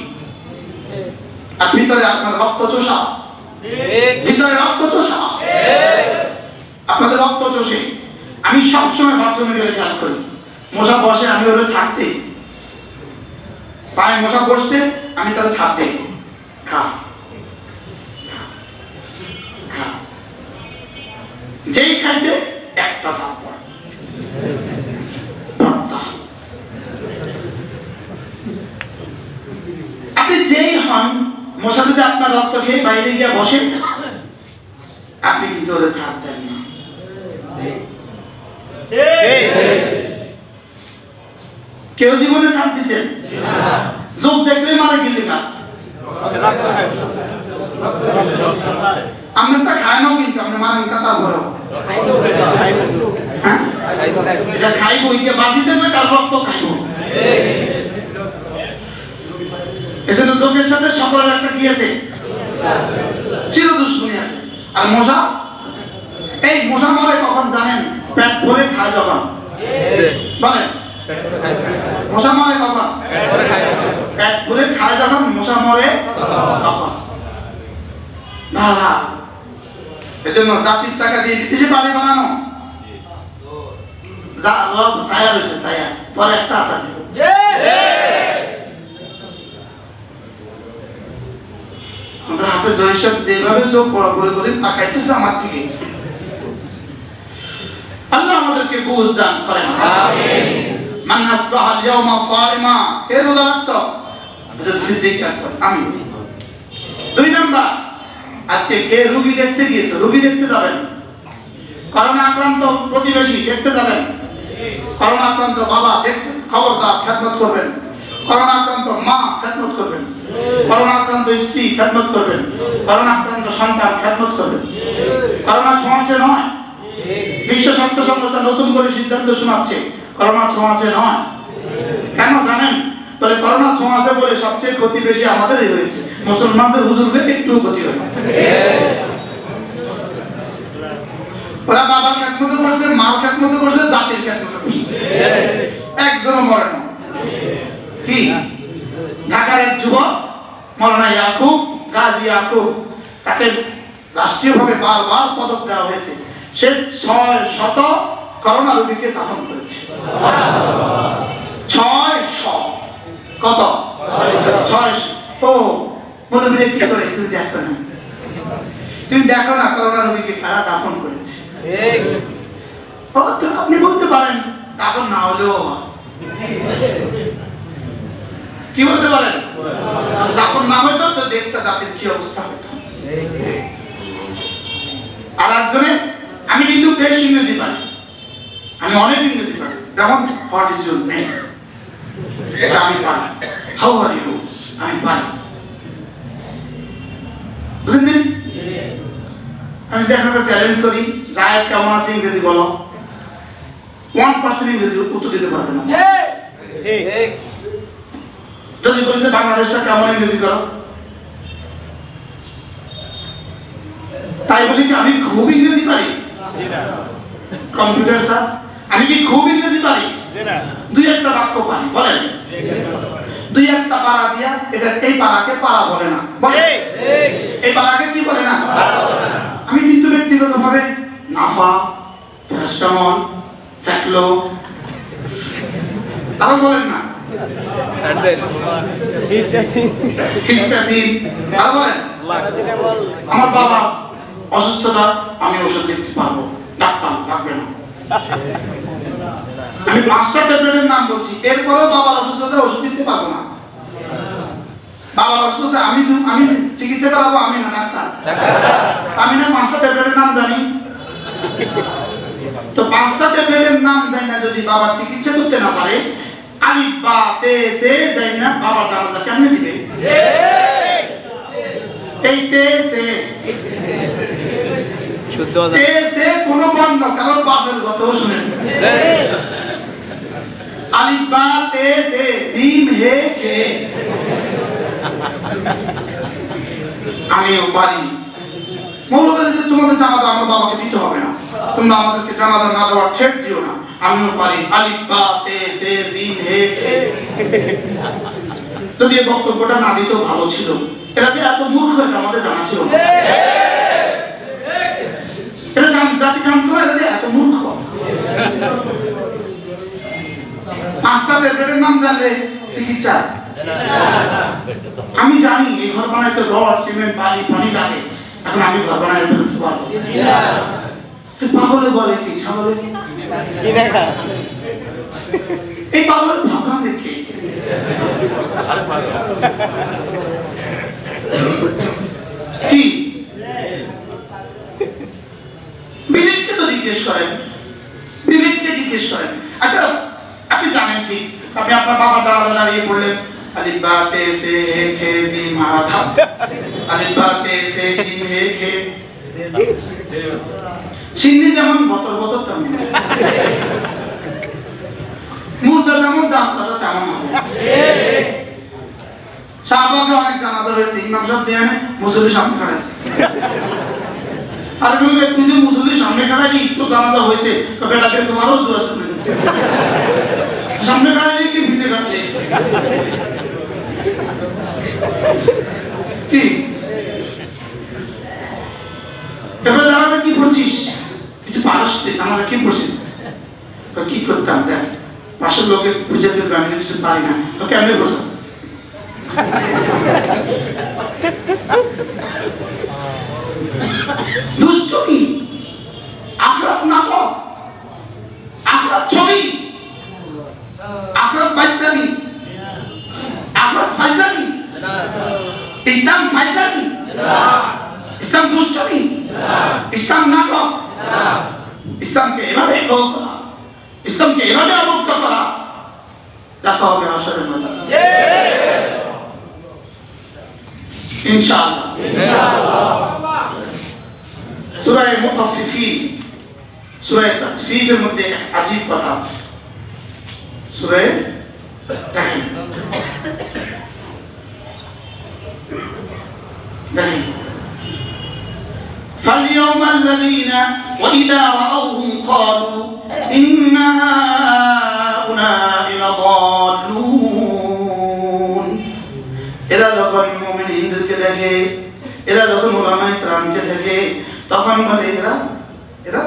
আর ভিতরে আপনার রক্ত চোষা, ভিতরে রক্ত চোষা, আপনাদের রক্ত চোষে। আমি সবসময় বাথরুমে গেলে খেয়াল করি, মশা বসে আমি ওরে ছাড়তে, পায়ে মশা বসতে আমি তারা ছাড়তে, খা খা, যেই খাইতে একটা ভাব পড়ে। আপনি যেই হন, মশা যদি আপনার রক্ত খেয়ে বাইরে গিয়ে বসেন, আপনি কিন্তু ওরে ছাড় দেন না। কেউ জীবনে ছাড় দিচ্ছেন? যোগ দেখলে মারা গেলে না, আমরা তা খাই না, কিন্তু আপনি মারেন কাতার ঘরেও এটা খাইব, এটা বাঁচি দেন না, কার রক্ত খাইব। এজন্য যোগের সাথে সকলের একটা কি আছে? চির দুশ্মনী আছে। আর মশা, এই মশা মরে কখন জানেন? পেট ভরে খায় যখন। বলেন মশা মরে কখন? পেট ভরে খায় যখন মশা মরে তখন। ভাড়া এজন্য জাতির টাকা দিয়ে বিদেশে বাড়ি বানানো, যা লোক ছায়া রয়েছে, ছায়া পরে একটা আশা দিব। আমরা হাফেজ জহির যেভাবে চোখ বড় করে ধরে তাকাইতেছে আমার দিকে, আল্লাহ আমাদেরকে বুঝ দান করেন। আমিন। মান আসবাহাল ইয়াওমা সাইমা, কে রোজা রাখছো? সিদ্দিক আকবর। আমিন। 2 নাম্বার, আজকে কে রোগী দেখতে গিয়েছে? রোগী দেখতে যাবেন। করোনা আক্রান্ত প্রতিবেশী দেখতে যাবেন। করোনা আক্রান্ত বাবা দেখতে খবরদার খেদমত করবেন, করোনা আক্রান্ত মা খেদমত করবেন, করোনা আক্রান্ত স্ত্রী খেদমত করবেন, করোনা আক্রান্ত সন্তান খেদমত করবেন। করোনা ছোঁয়াচে নয়, বিশ্ব স্বাস্থ্য সংস্থা নতুন করে সিদ্ধান্ত শোনাচ্ছে করোনা ছোঁয়াচে নয়। কেন জানেন? বলে করোনা ছোঁয়াচে বলে সবচেয়ে ক্ষতি বেশি আমাদেরই হয়েছে, মুসলমানদের হুজুরদের একটু ক্ষতি হয়। ওরা বাবার খেদমত করছে, মার খেদমত করছে, জাতির খেদমত করছে, একজনও মরে না। কি ঢাকার এক যুবক মৌলানা ইয়াকুব গাজী ইয়াকুব, তাকে রাষ্ট্রীয়ভাবে বারবার পদক দেওয়া হয়েছে। সে 600 করোনা রোগীকে দাফন করেছে। 600 কত? 600। ও বলে কি করে তুমি দেখো না, তুমি দেখো না করোনা রোগীকে কারা দাফন করেছে। আপনি বলতে পারেন দাফন না হলেও কি বলতে পারেন, দাফন না হয়তো তো দেখতে জাতির কি অবস্থা হতো। আর একজনে আমি কিন্তু বেশ ইংরেজি পারি, আমি অনেক ইংরেজি পারি, যেমন হোয়াট ইজ ইউর নেম আমি পারি, হাউ আর ইউ আমি পারি, বুঝলেন? আমি দেখাটা চ্যালেঞ্জ করি, জায়েদ কেমন আছে ইংরেজি বলো, 1% ইংরেজি উত্তর দিতে পারবে না। যদি বলি যে বাংলাদেশটা কেমন ইংরেজি করো, তাই বলি কি আমি খুব ইংরেজি পারি? কম্পিউটার স্যার আমি কি খুব ইংরেজি পারি? দুই একটা বাক্য পারি, বলেন দুই একটা পারা দিয়া, এটা এই পারাকে পারা বলে না, বলে এই পারাকে কি বলে না। আমি কিন্তু ব্যক্তিগতভাবে নাফা, প্যারাসিটামল, স্যাকলো তারা বলেন না, আমার বাবা অসুস্থতা আমি ওষুধ লিখতে পারবো, ডাক্তার লাগবে না। আমি 5টা ট্যাবলেটের নাম বলছি, এরপরেও বাবার অসুস্থতা ওষুধ দিতে পারবো না। বাবার অসুস্থতা আমি চিকিৎসা করাবো, আমি না ডাক্তার। আমি না 5টা ট্যাবলেটের নাম জানি, তো 5টা ট্যাবলেটের নাম জানি না, যদি বাবার চিকিৎসা করতে না পারে, আলিফ বা তে সে জানি না, বাবার জানাজা কেমনে দিবে? এই তে সে শুদ্ধ তে সে কোন বর্ণ কারণ বাপের কথাও শুনেন। আলিফ বা তে সে জিম হে কে আমিও পারি। মৌলবাদীদের তোমাদের জানাজা আমার বাবাকে দিতে হবে না, তোমরা আমাদেরকে জানাজা না দেওয়ার ছেড় দিও না, আমিও পারি। আলিফ বা তে সে জিম হে কে। যদি এই বক্তব্যটা না দিতেও ভালো ছিল, এরা যে এত মূর্খ এটা আমাদের জানা ছিল না। এরা জাতি জানতো না, এরা যে এত মূর্খ। 5টা ট্যাবলেটের নাম জানলে চিকিৎসা। আমি জানি এই ঘর বানাইতে রড, সিমেন্ট, বালি, পানি লাগে, এখন আমি ঘর বানাই ফেলতে পারবো। পাগলে বলে কি ছাগলে এই পাগলের ভাবনা দেখে কি বিবেককে তো জিজ্ঞেস করেন, বিবেককে জিজ্ঞেস করেন। আচ্ছা আপনি জানেন ঠিক, আপনি আপনার বাবার জানাজা দাঁড়িয়ে পড়লেন, আলিফ বা তে সে হে খে জিম আধা, আলিফ বা তে সে জিম হে খে। সিন্নি যেমন বতর বতর তেমন, মুর্দা যেমন জানাজাটা তেমন হবে। শাহবাগে অনেক জানাজা হয়েছে, ইমাম সাহেব জিয়ানে মুসল্লির সামনে খাড়াইছে। আরে তুমি তুই যে মুসল্লির সামনে খাড়াইলি, তোর জানাজা হয়েছে, তো বেটাকে তোমারও জোর আছে, সামনে খাড়াইলি কি পিছে কাটলে কি? এবার জানাজা কি পড়ছিস? কিছু পারস জানাজা কি পড়ছিস? কি করতাম দেখ, পাশের লোকে বুঝে ফেলবে, আমি কিছু পারি না, তো কেমনি বলতাম। দুষ্টমি, আখরাত নাটক, আখরাত ছবি, আখরাত বাইসলামি, আখরাত ফাইজলামি, ইসলাম ফাইজলামি, ইসলাম দুষ্টমি, ইসলাম নাটক, ইসলামকে এভাবে গ্রহণ করা, ইসলামকে এভাবে দেখা হবে হাশরের ময়দানে ইনশাআল্লাহ। সূরা মুতাফফিফিন, সূরা তাতফীফের মধ্যে এক আজীব কথা আছে। সূরা দেখেন فاليوم الذين وإذا رأوهم قالوا إن هؤلاء لضالون। এরা যখন মুমিনদেরকে দেখে, এরা যখন উলামায়ে কেরামকে দেখে, তখন বলে এরা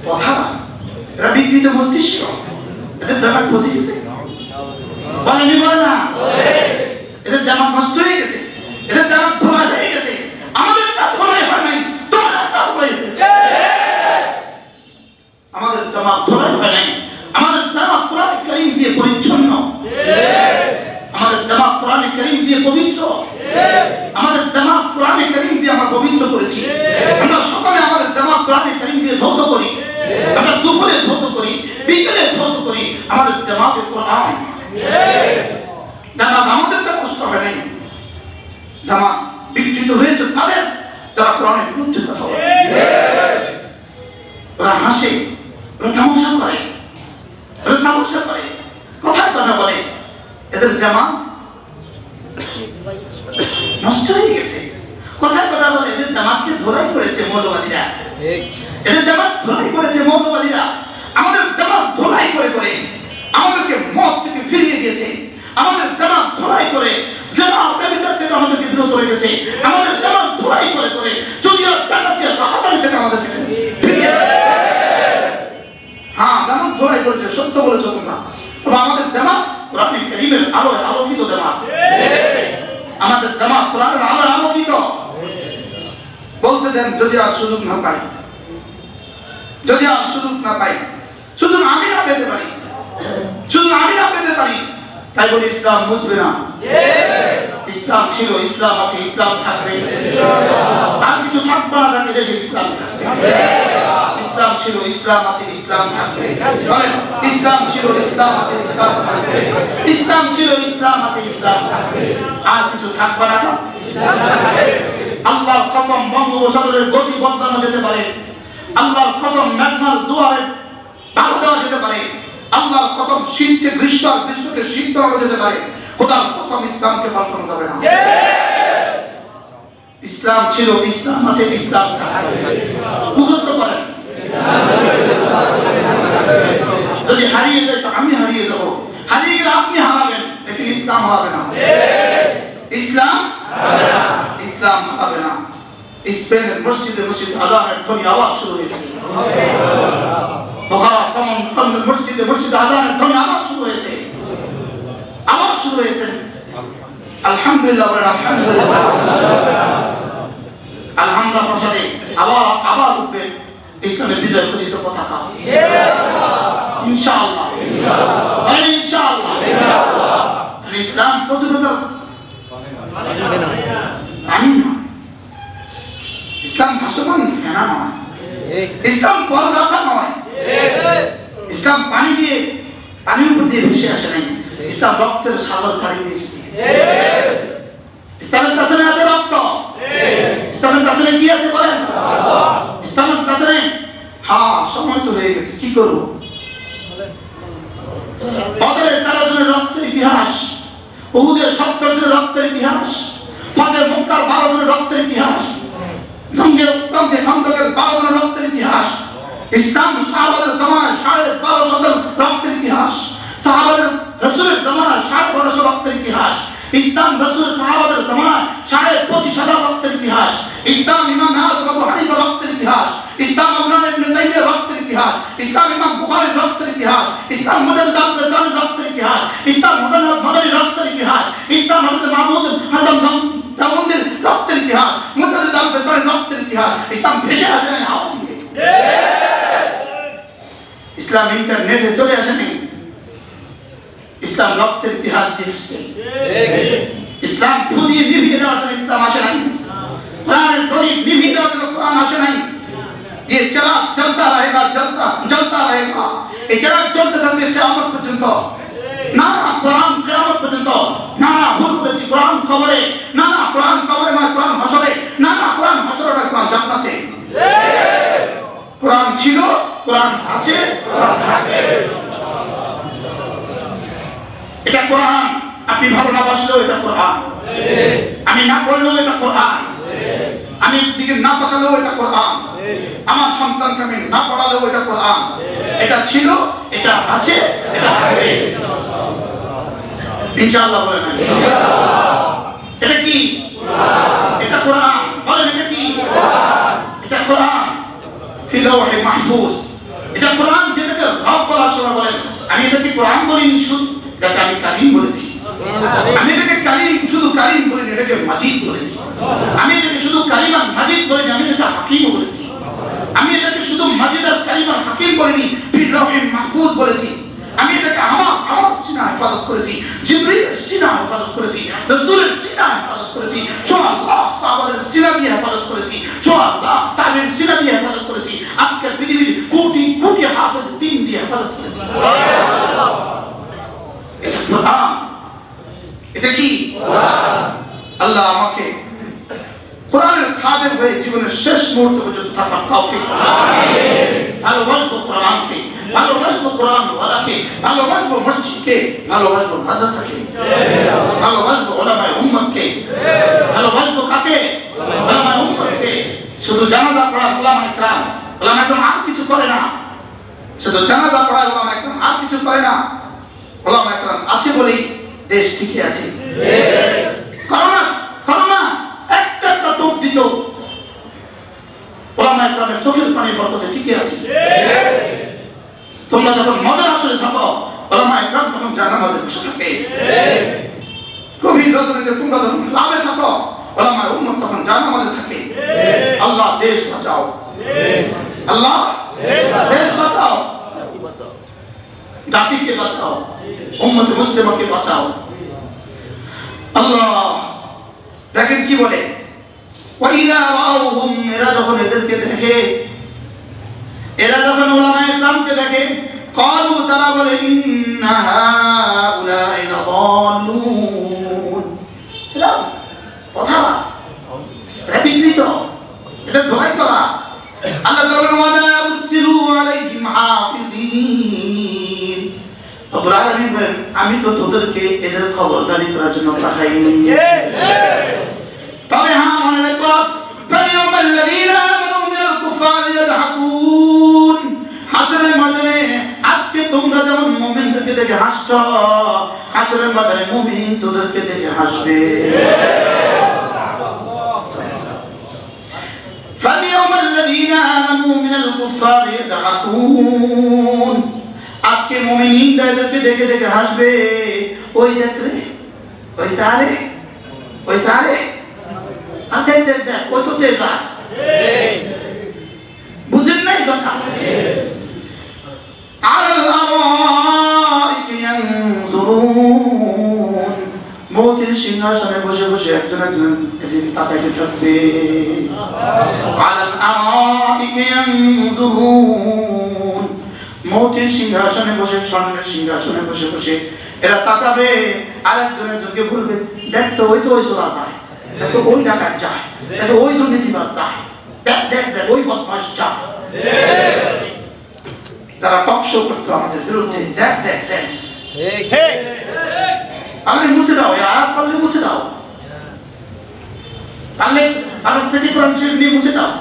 কথা, এরা বিকৃত মস্তিষ্ক, এদের দিমাগ বসে গেছে। বলেনি বলে না, এদের দিমাগ নষ্ট হয়ে গেছে, এদের দিমাগ ধোলাই হয়ে গেছে। আমাদের তা ধোলাই হয় নাই, তোমার তা ধোলাই হয়েছে। আমাদের দিমাগ ধোলাই হয় নাই, আমাদের দিমাগ কোরআন কারীম দিয়ে পরিচ্ছন্ন, আমাদের দিমাগ কোরআন কারীম দিয়ে পবিত্র, আমাদের দিমাগ কোরআন কারীম দিয়ে আমরা পবিত্র করেছি। আমরা সকালে আমাদের দিমাগ কোরআন কারীম দিয়ে ধৌত করি, আমরা দুপুরে ধৌত করি, বিকেলে ধৌত করি। আমাদের দিমাগে কোরআন, দিমাগ আমাদের তো কষ্ট হয় নাই। দিমাগ বিকৃত হয়েছে তাদের, যারা কোরআনের বিরুদ্ধে কথা বলে, ওরা হাসে, ওরা তামাশা করে, কথায় কথা বলে। এদের দিমাগ নষ্ট হয়ে গেছে, কথায় কথা বলে। এদের দিমাগকে ধোলাই করেছে মৌলবাদীরা, এদের দিমাগ ধোলাই করেছে মৌলবাদীরা। আমাদের দিমাগ ধোলাই করে করে আমাদেরকে মত থেকে ফিরিয়ে দিয়েছে, আমাদের দিমাগ ধোলাই করে জিনা ব্যভিচার থেকে আমাদেরকে বিরত রেখেছে, আমাদের দিমাগ ধোলাই করে করে চুরি আর ডাকাতি আর রাহাজানি থেকে আমাদেরকে ফিরিয়ে দিয়েছে। হ্যাঁ, দিমাগ ধোলাই করেছে, সত্য বলেছো তোমরা। তবে আমাদের দিমাগ কোরআন কারীমের আলোয় আলোকিত দিমাগ, আমাদের দিমাগ কোরআনের আলোয় আলোকিত। বলতে দেন, যদি আর সুযোগ না পাই, যদি আর সুযোগ না পাই, শুধু আমি না পেতে পারি, শুধু আমি না পেতে পারি, তাই বলে ইসলাম বুঝবে না। ইসলাম ছিল, ইসলাম আছে, ইসলাম থাকবে। আর কিছু থাকবে না, তাকে দেশে ইসলাম থাকবে। ইসলাম ছিল, ইসলাম আছে, ইসলাম থাকবে। বলেন, ইসলাম ছিল, ইসলাম আছে, ইসলাম থাকবে। ইসলাম ছিল, ইসলাম আছে, ইসলাম থাকবে। আর কিছু থাকবে না তো আল্লাহর কসম, বঙ্গোপসাগরের গতি বদলানো যেতে পারে, আল্লাহর কসম মেঘনার জোয়ারে বাধা দেওয়া যেতে পারে, আল্লাহর কসম শীতকে গ্রীষ্ম আর গ্রীষ্মকে শীত বানানো যেতে পারে, খোদার কসম ইসলামকে পাল্টানো যাবে না। ইসলাম ছিল, ইসলাম আছে, ইসলাম থাকবে। মুখস্থ করেন। যদি হারিয়ে যায় তো আমি হারিয়ে যাব, হারিয়ে গেলে আপনি হারাবেন, লেকিন ইসলাম হারাবে না। ইসলাম হারাবে না। স্পেনের মসজিদে আযানের ধ্বনি আওয়াজ শুরু হয়েছে। বুখারা সমন্বয় মসজিদে আযানের ধ্বনি আওয়াজ শুরু হয়েছে, আওয়াজ শুরু হয়েছে। আলহামদুলিল্লাহ বলেন, আলহামদুলিল্লাহ। আলহামদুলিল্লাহ প্রসাদে আবার উঠবে ইসলামের বিজয় ঘোষিত পতাকা, ইনশাআল্লাহ, বলেন ইনশাআল্লাহ। ইসলাম প্রচলিত পানি না, ইসলাম ভাসমান ফেনা নয়, ইসলাম পরগাছা নয়, ইসলাম পানি দিয়ে, পানির উপর দিয়ে ভেসে আসে নাই। ইসলাম রক্তের সাগর পাড়ি দিয়ে এসেছে। ইসলামের পেছনে আছে রক্ত, ইসলামের পেছনে কি আছে বলেন? ইসলামের পেছনে হ্যাঁ, সময় তো হয়ে গেছে, কি করবো? বদরের 13 জনের রক্তের ইতিহাস, উহুদের 70 জনের রক্তের ইতিহাস, ফতেহ মক্কার 12 জনের রক্তের ইতিহাস, জঙ্গে উত্তমকে খন্দকের 12 জনের রক্তের ইতিহাস, ইসলাম সাহাবাদের জামানায় 1250 রক্তের ইতিহাস, সাহাবাদের রাসূলের জামানায় 1250 রক্তের ইতিহাস, ইসলাম রাসূলের সাহাবাদের জামানায় 25,000 রক্তের ইতিহাস, ইসলাম ইমাম আযম আবু হানিফা রক্তের ইতিহাস, ইসলাম ইবনে তাইমিয়া রক্তের ইতিহাস, ইসলাম ইমাম বুখারীর রক্তের ইতিহাস, ইসলাম মুজাদ্দিদ আল-ফিসানির রক্তের ইতিহাস, ইসলাম মুজাদ্দিদ মাদানির রক্তের ইতিহাস, ইসলাম হযরত মাহমুদ হাসান দামুন্দির রক্তের ইতিহাস, মুজাদ্দিদ আল-ফিসানির রক্তের ইতিহাস। ইসলাম ভেসে আসে না হাওয়া দিয়ে, ইসলাম ইন্টারনেটে চলে আসে নাই, ইসলাম রক্তের ইতিহাস দিয়ে এসেছে। ইসলাম ফুদিয়ে নিভিয়ে দেওয়ার জন্য ইসলাম আসে নাই, কোরআনের প্রদীপ নিভিয়ে দেওয়ার জন্য কোরআন আসে নাই। ये चिराग जलता रहेगा, जलता रहेगा। ये चिराग जलते रहते कियामत पर्यंत। না না কোরআন কিয়ামত পর্যন্ত, না না ভুল বলেছি কোরআন কবরে, না না কোরআন কবরে নয় কোরআন হাসরে, না না কোরআন হাসরে নয় কোরআন জান্নাতে। কোরআন ছিল, কোরআন আছে, কোরআন থাকবে। এটা কোরআন, আপনি ভালো না বাসলেও এটা কোরআন, আমি না পড়লেও এটা কোরআন, আমি দিকে না তাকালেও এটা কোরআন, আমার সন্তানকে আমি না পড়ালেও এটা কোরআন। এটা ছিল, এটা আছে, এটা থাকবে ইনশাআল্লাহ। বলেন এটা কি? এটা কোরআন। বলেন এটা কি? এটা কোরআন ফি লাওহে মাহফুজ। এটা কোরআন যেটাকে রব বলার সময় বলেন আমি এটাকে কোরআন বলিনি, শুধু এটাকে আমি কালিম বলেছি। আমি এটাকে কালিম, শুধু কালিম বলিনি, এটাকে মাজিদ বলেছি। আমি এটাকে শুধু কালিম আর মাজিদ বলিনি, আমি এটাকে হাকিম বলেছি। আমি এটাকে শুধু মাজিদ আর কালিম আর হাকিম বলিনি, ফি লাওহে মাহফুজ বলেছি। আমি এটাকে আমার সিনা হেফাজত করেছি, জিবরিলের সিনা হেফাজত করেছি, রাসূলের সিনা হেফাজত করেছি, সুবহানাল্লাহ সাহাবাদের সিনা দিয়ে হেফাজত করেছি, সুবহানাল্লাহ তাবিঈর সিনা দিয়ে হেফাজত করেছি, আজকের পৃথিবীর কোটি কোটি হাফেজ দিন দিয়ে হেফাজত করেছি। সুবহানাল্লাহ। এটা কোরআন। এটা কি? কোরআন। আল্লাহ আমাকে কোরআনের খাদেম হয়ে জীবনের শেষ মুহূর্ত পর্যন্ত থাকার তৌফিক দান করুন। আমিন। ভালোবাসবো কোরআনকে, ভালোবাসবো কোরআন ওয়ালাকে, ভালোবাসবো মসজিদকে, ভালোবাসবো মাদ্রাসাকে, ভালোবাসবো উলামায়ে উম্মতকে, ভালোবাসবো কাকে? উলামায়ে উম্মতকে। শুধু জানাজা পড়ার উলামায়ে কেরাম, উলামায়ে কেরাম আর কিছু করে না, শুধু জানাজা পড়ার উলামায়ে কেরাম আর কিছু করে না। উলামায়ে কেরাম আছে বলেই দেশ টিকে আছে। করোনা করোনা একটা টোপ দিত, উলামায়ে কেরামের চোখের পানির বরকতে টিকে আছে। তোমরা যখন মদের আসরে থাকো, উলামায়ে কেরাম তখন জানাজাতে বসে থাকে। গভীর রজনীতে তোমরা যখন লাভে থাকো, উলামায়ে উম্মত তখন জানাজাতে থাকে। আল্লাহ দেশ বাঁচাও, আল্লাহ দেশ বাঁচাও, জাতিকে বাঁচাও, উম্মতে মুসলিমাকে বাঁচাও। আল্লাহ দেখেন কি বলে, ওয়াইদা রাউহুম, এরা যখন এদেরকে দেখে, এরা যখন উলামায়ে কেরামকে দেখে, ক্বালু, তারা বলে ইন্না হাউলাই লাযাল্লুন, এরা কথা, এটা বিকৃত, এটা ধোলাই করা। আল্লাহ তাআলা বলেন ওয়া মা উরসিলু আলাইহিম হাফিজিন, রব্বুল আলামিন বলেন আমি তো তোদেরকে এদের খবরদারি করার জন্য পাঠাইনি। তবে হ্যাঁ মনে রাখো, ফালিয়ামাল্লাযীনা আমানু মিনাল কুফারি ইয়াদহাকুন, হাসরের ময়দানে আজকে তোমরা যেমন মুমিনদেরকে দেখে হাসছো, হাসরের ময়দানে মুমিন তোদেরকে দেখে হাসবে। ফালিয়ামাল্লাযীনা আমানু মিনাল কুফারি ইয়াদহাকুন, আজকে মুমিনরা এদেরকে দেখে দেখে হাসবে। ওই দেখ রে, ওই সারে, ওই সারে, আর দেখ দেখ দেখ, ওই তো তেজা, বুঝেন নাই কথা? আলাল আরাইকি ইয়ানজুরুন, মৌতের সিংহাসনে বসে বসে একজন একজন এদিকে তাকাইতে থাকবে। আলাল আরাইকি ইয়ানজুরুন, মৌতের সিংহাসনে বসে, স্বর্ণের সিংহাসনে বসে বসে এরা তাকাবে, আর একজন একজনকে বলবে দেখ তো ওই তো ওই সোলা যায়, দেখ তো ওই ডাকাত যায়, দেখ তো ওই দুর্নীতিবাজ যায়, দেখ দেখ দেখ ওই বদমাশ যায়। যারা টক শো করতো আমাদের বিরুদ্ধে, দেখ দেখ দেখ, পারলে মুছে দাও, আর পারলে মুছে দাও, পারলে আগে থেকে কোরআন শরীফ নিয়ে মুছে দাও।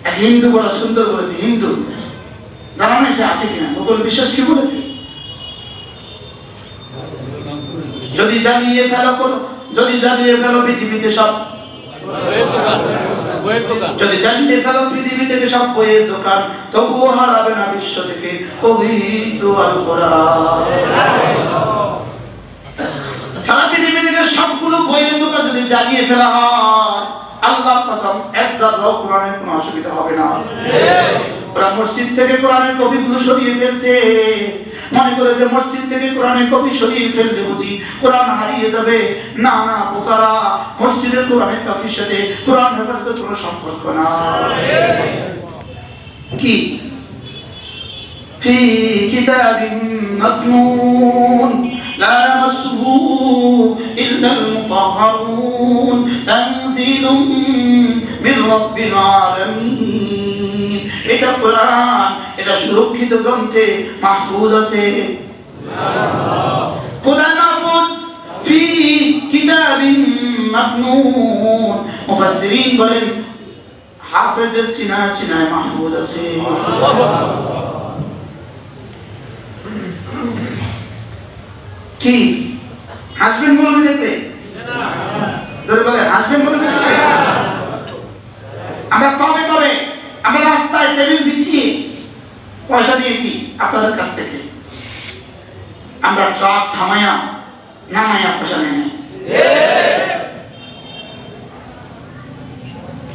এক হিন্দু বড় সুন্দর বলেছে, হিন্দু জানা না সে আছে কিনা, মুঘল বিশ্বাস কি বলেছে, যদি জ্বালিয়ে ফেলো করো, যদি জ্বালিয়ে ফেলো পৃথিবীতে সব, যদি জ্বালিয়ে ফেলো পৃথিবী থেকে সব বইয়ের দোকান, তবুও হারাবে না বিশ্ব থেকে পবিত্র আল কোরআন। সারা পৃথিবী থেকে সবগুলো বইয়ের দোকান যদি জ্বালিয়ে ফেলা হয়, আল্লাহর কসম এক জাররাও কোরআনের কোনো অসুবিধা হবে না। ওরা মসজিদ থেকে কোরআনের কপিগুলো সরিয়ে ফেলছে, মনে করেছে মসজিদ থেকে কোরআনের কপি সরিয়ে ফেললে বুঝি কোরআন হারিয়ে যাবে। না না বোকারা, মসজিদের কোরআনের কপির সাথে কোরআন হেফাজতের কোনো সম্পর্ক না। কি ফি কিতাবিন মাকনুন, রাব্বিল আলামিন। এটা কোরআন, এটা সুরক্ষিত গ্রন্থে মাহফুজ আছে। কোরআন মাহফুজ ফি কিতাবিন মাকনুন। মুফাসসিরিন বলেন হাফেজের সিনায় মাহফুজ আছে। কি হাসবেন বলবে দেখলে? ধরে বলে হাসবেন বলবে দেখলে? আমরা কবে আমরা রাস্তায় টেবিল বিছিয়ে পয়সা দিয়েছি আপনাদের কাছ থেকে। আমরা ট্রাক থামাইয়া নামাইয়া পয়সা নেই।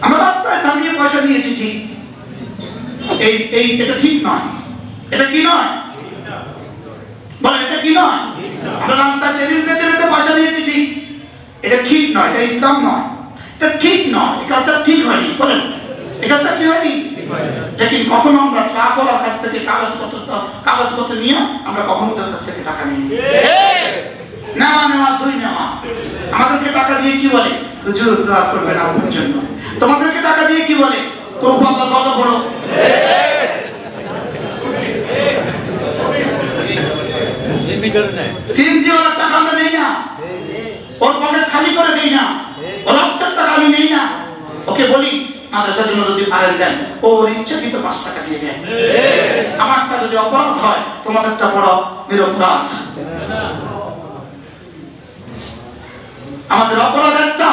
আমরা রাস্তায় থামিয়ে পয়সা দিয়েছি ঠিক। এটা ঠিক নয়। এটা কি নয় বলেন? এটা কি নয়? আমরা রাস্তায় টেবিল পেতে পেতে পয়সা দিয়েছি ঠিক। এটা ঠিক নয়, এটা ইসলাম নয়, এটা ঠিক নয়, এই কাজটা ঠিক হয়নি। বলেন এই কাজটা কি হয়নি? লেকিন কখনো আমরা ট্রাকওয়ালার কাছ থেকে কাগজপত্র নিয়ে আমরা কখনো তার কাছ থেকে টাকা নিই। নেওয়া দুই নেওয়া। আমাদেরকে টাকা দিয়ে কি বলে? হুজুর দোয়া করবেন আপনার জন্য। তোমাদেরকে টাকা দিয়ে কি বলে? তোর আল্লাহ কত বড়। সিএনজি ওর টাকা আমরা নেই না, ওর পকেট খালি করে দেই না, ওর রক্তের টাকা আমি নেই না। ওকে বলি মাদ্রাসার জন্য যদি পারেন দেন, ওর ইচ্ছাকৃত 5 টাকা দিয়ে দেন। আমারটা যদি অপরাধ হয় তোমাদেরটা বড় নিরপরাধ। আমাদের অপরাধ একটা,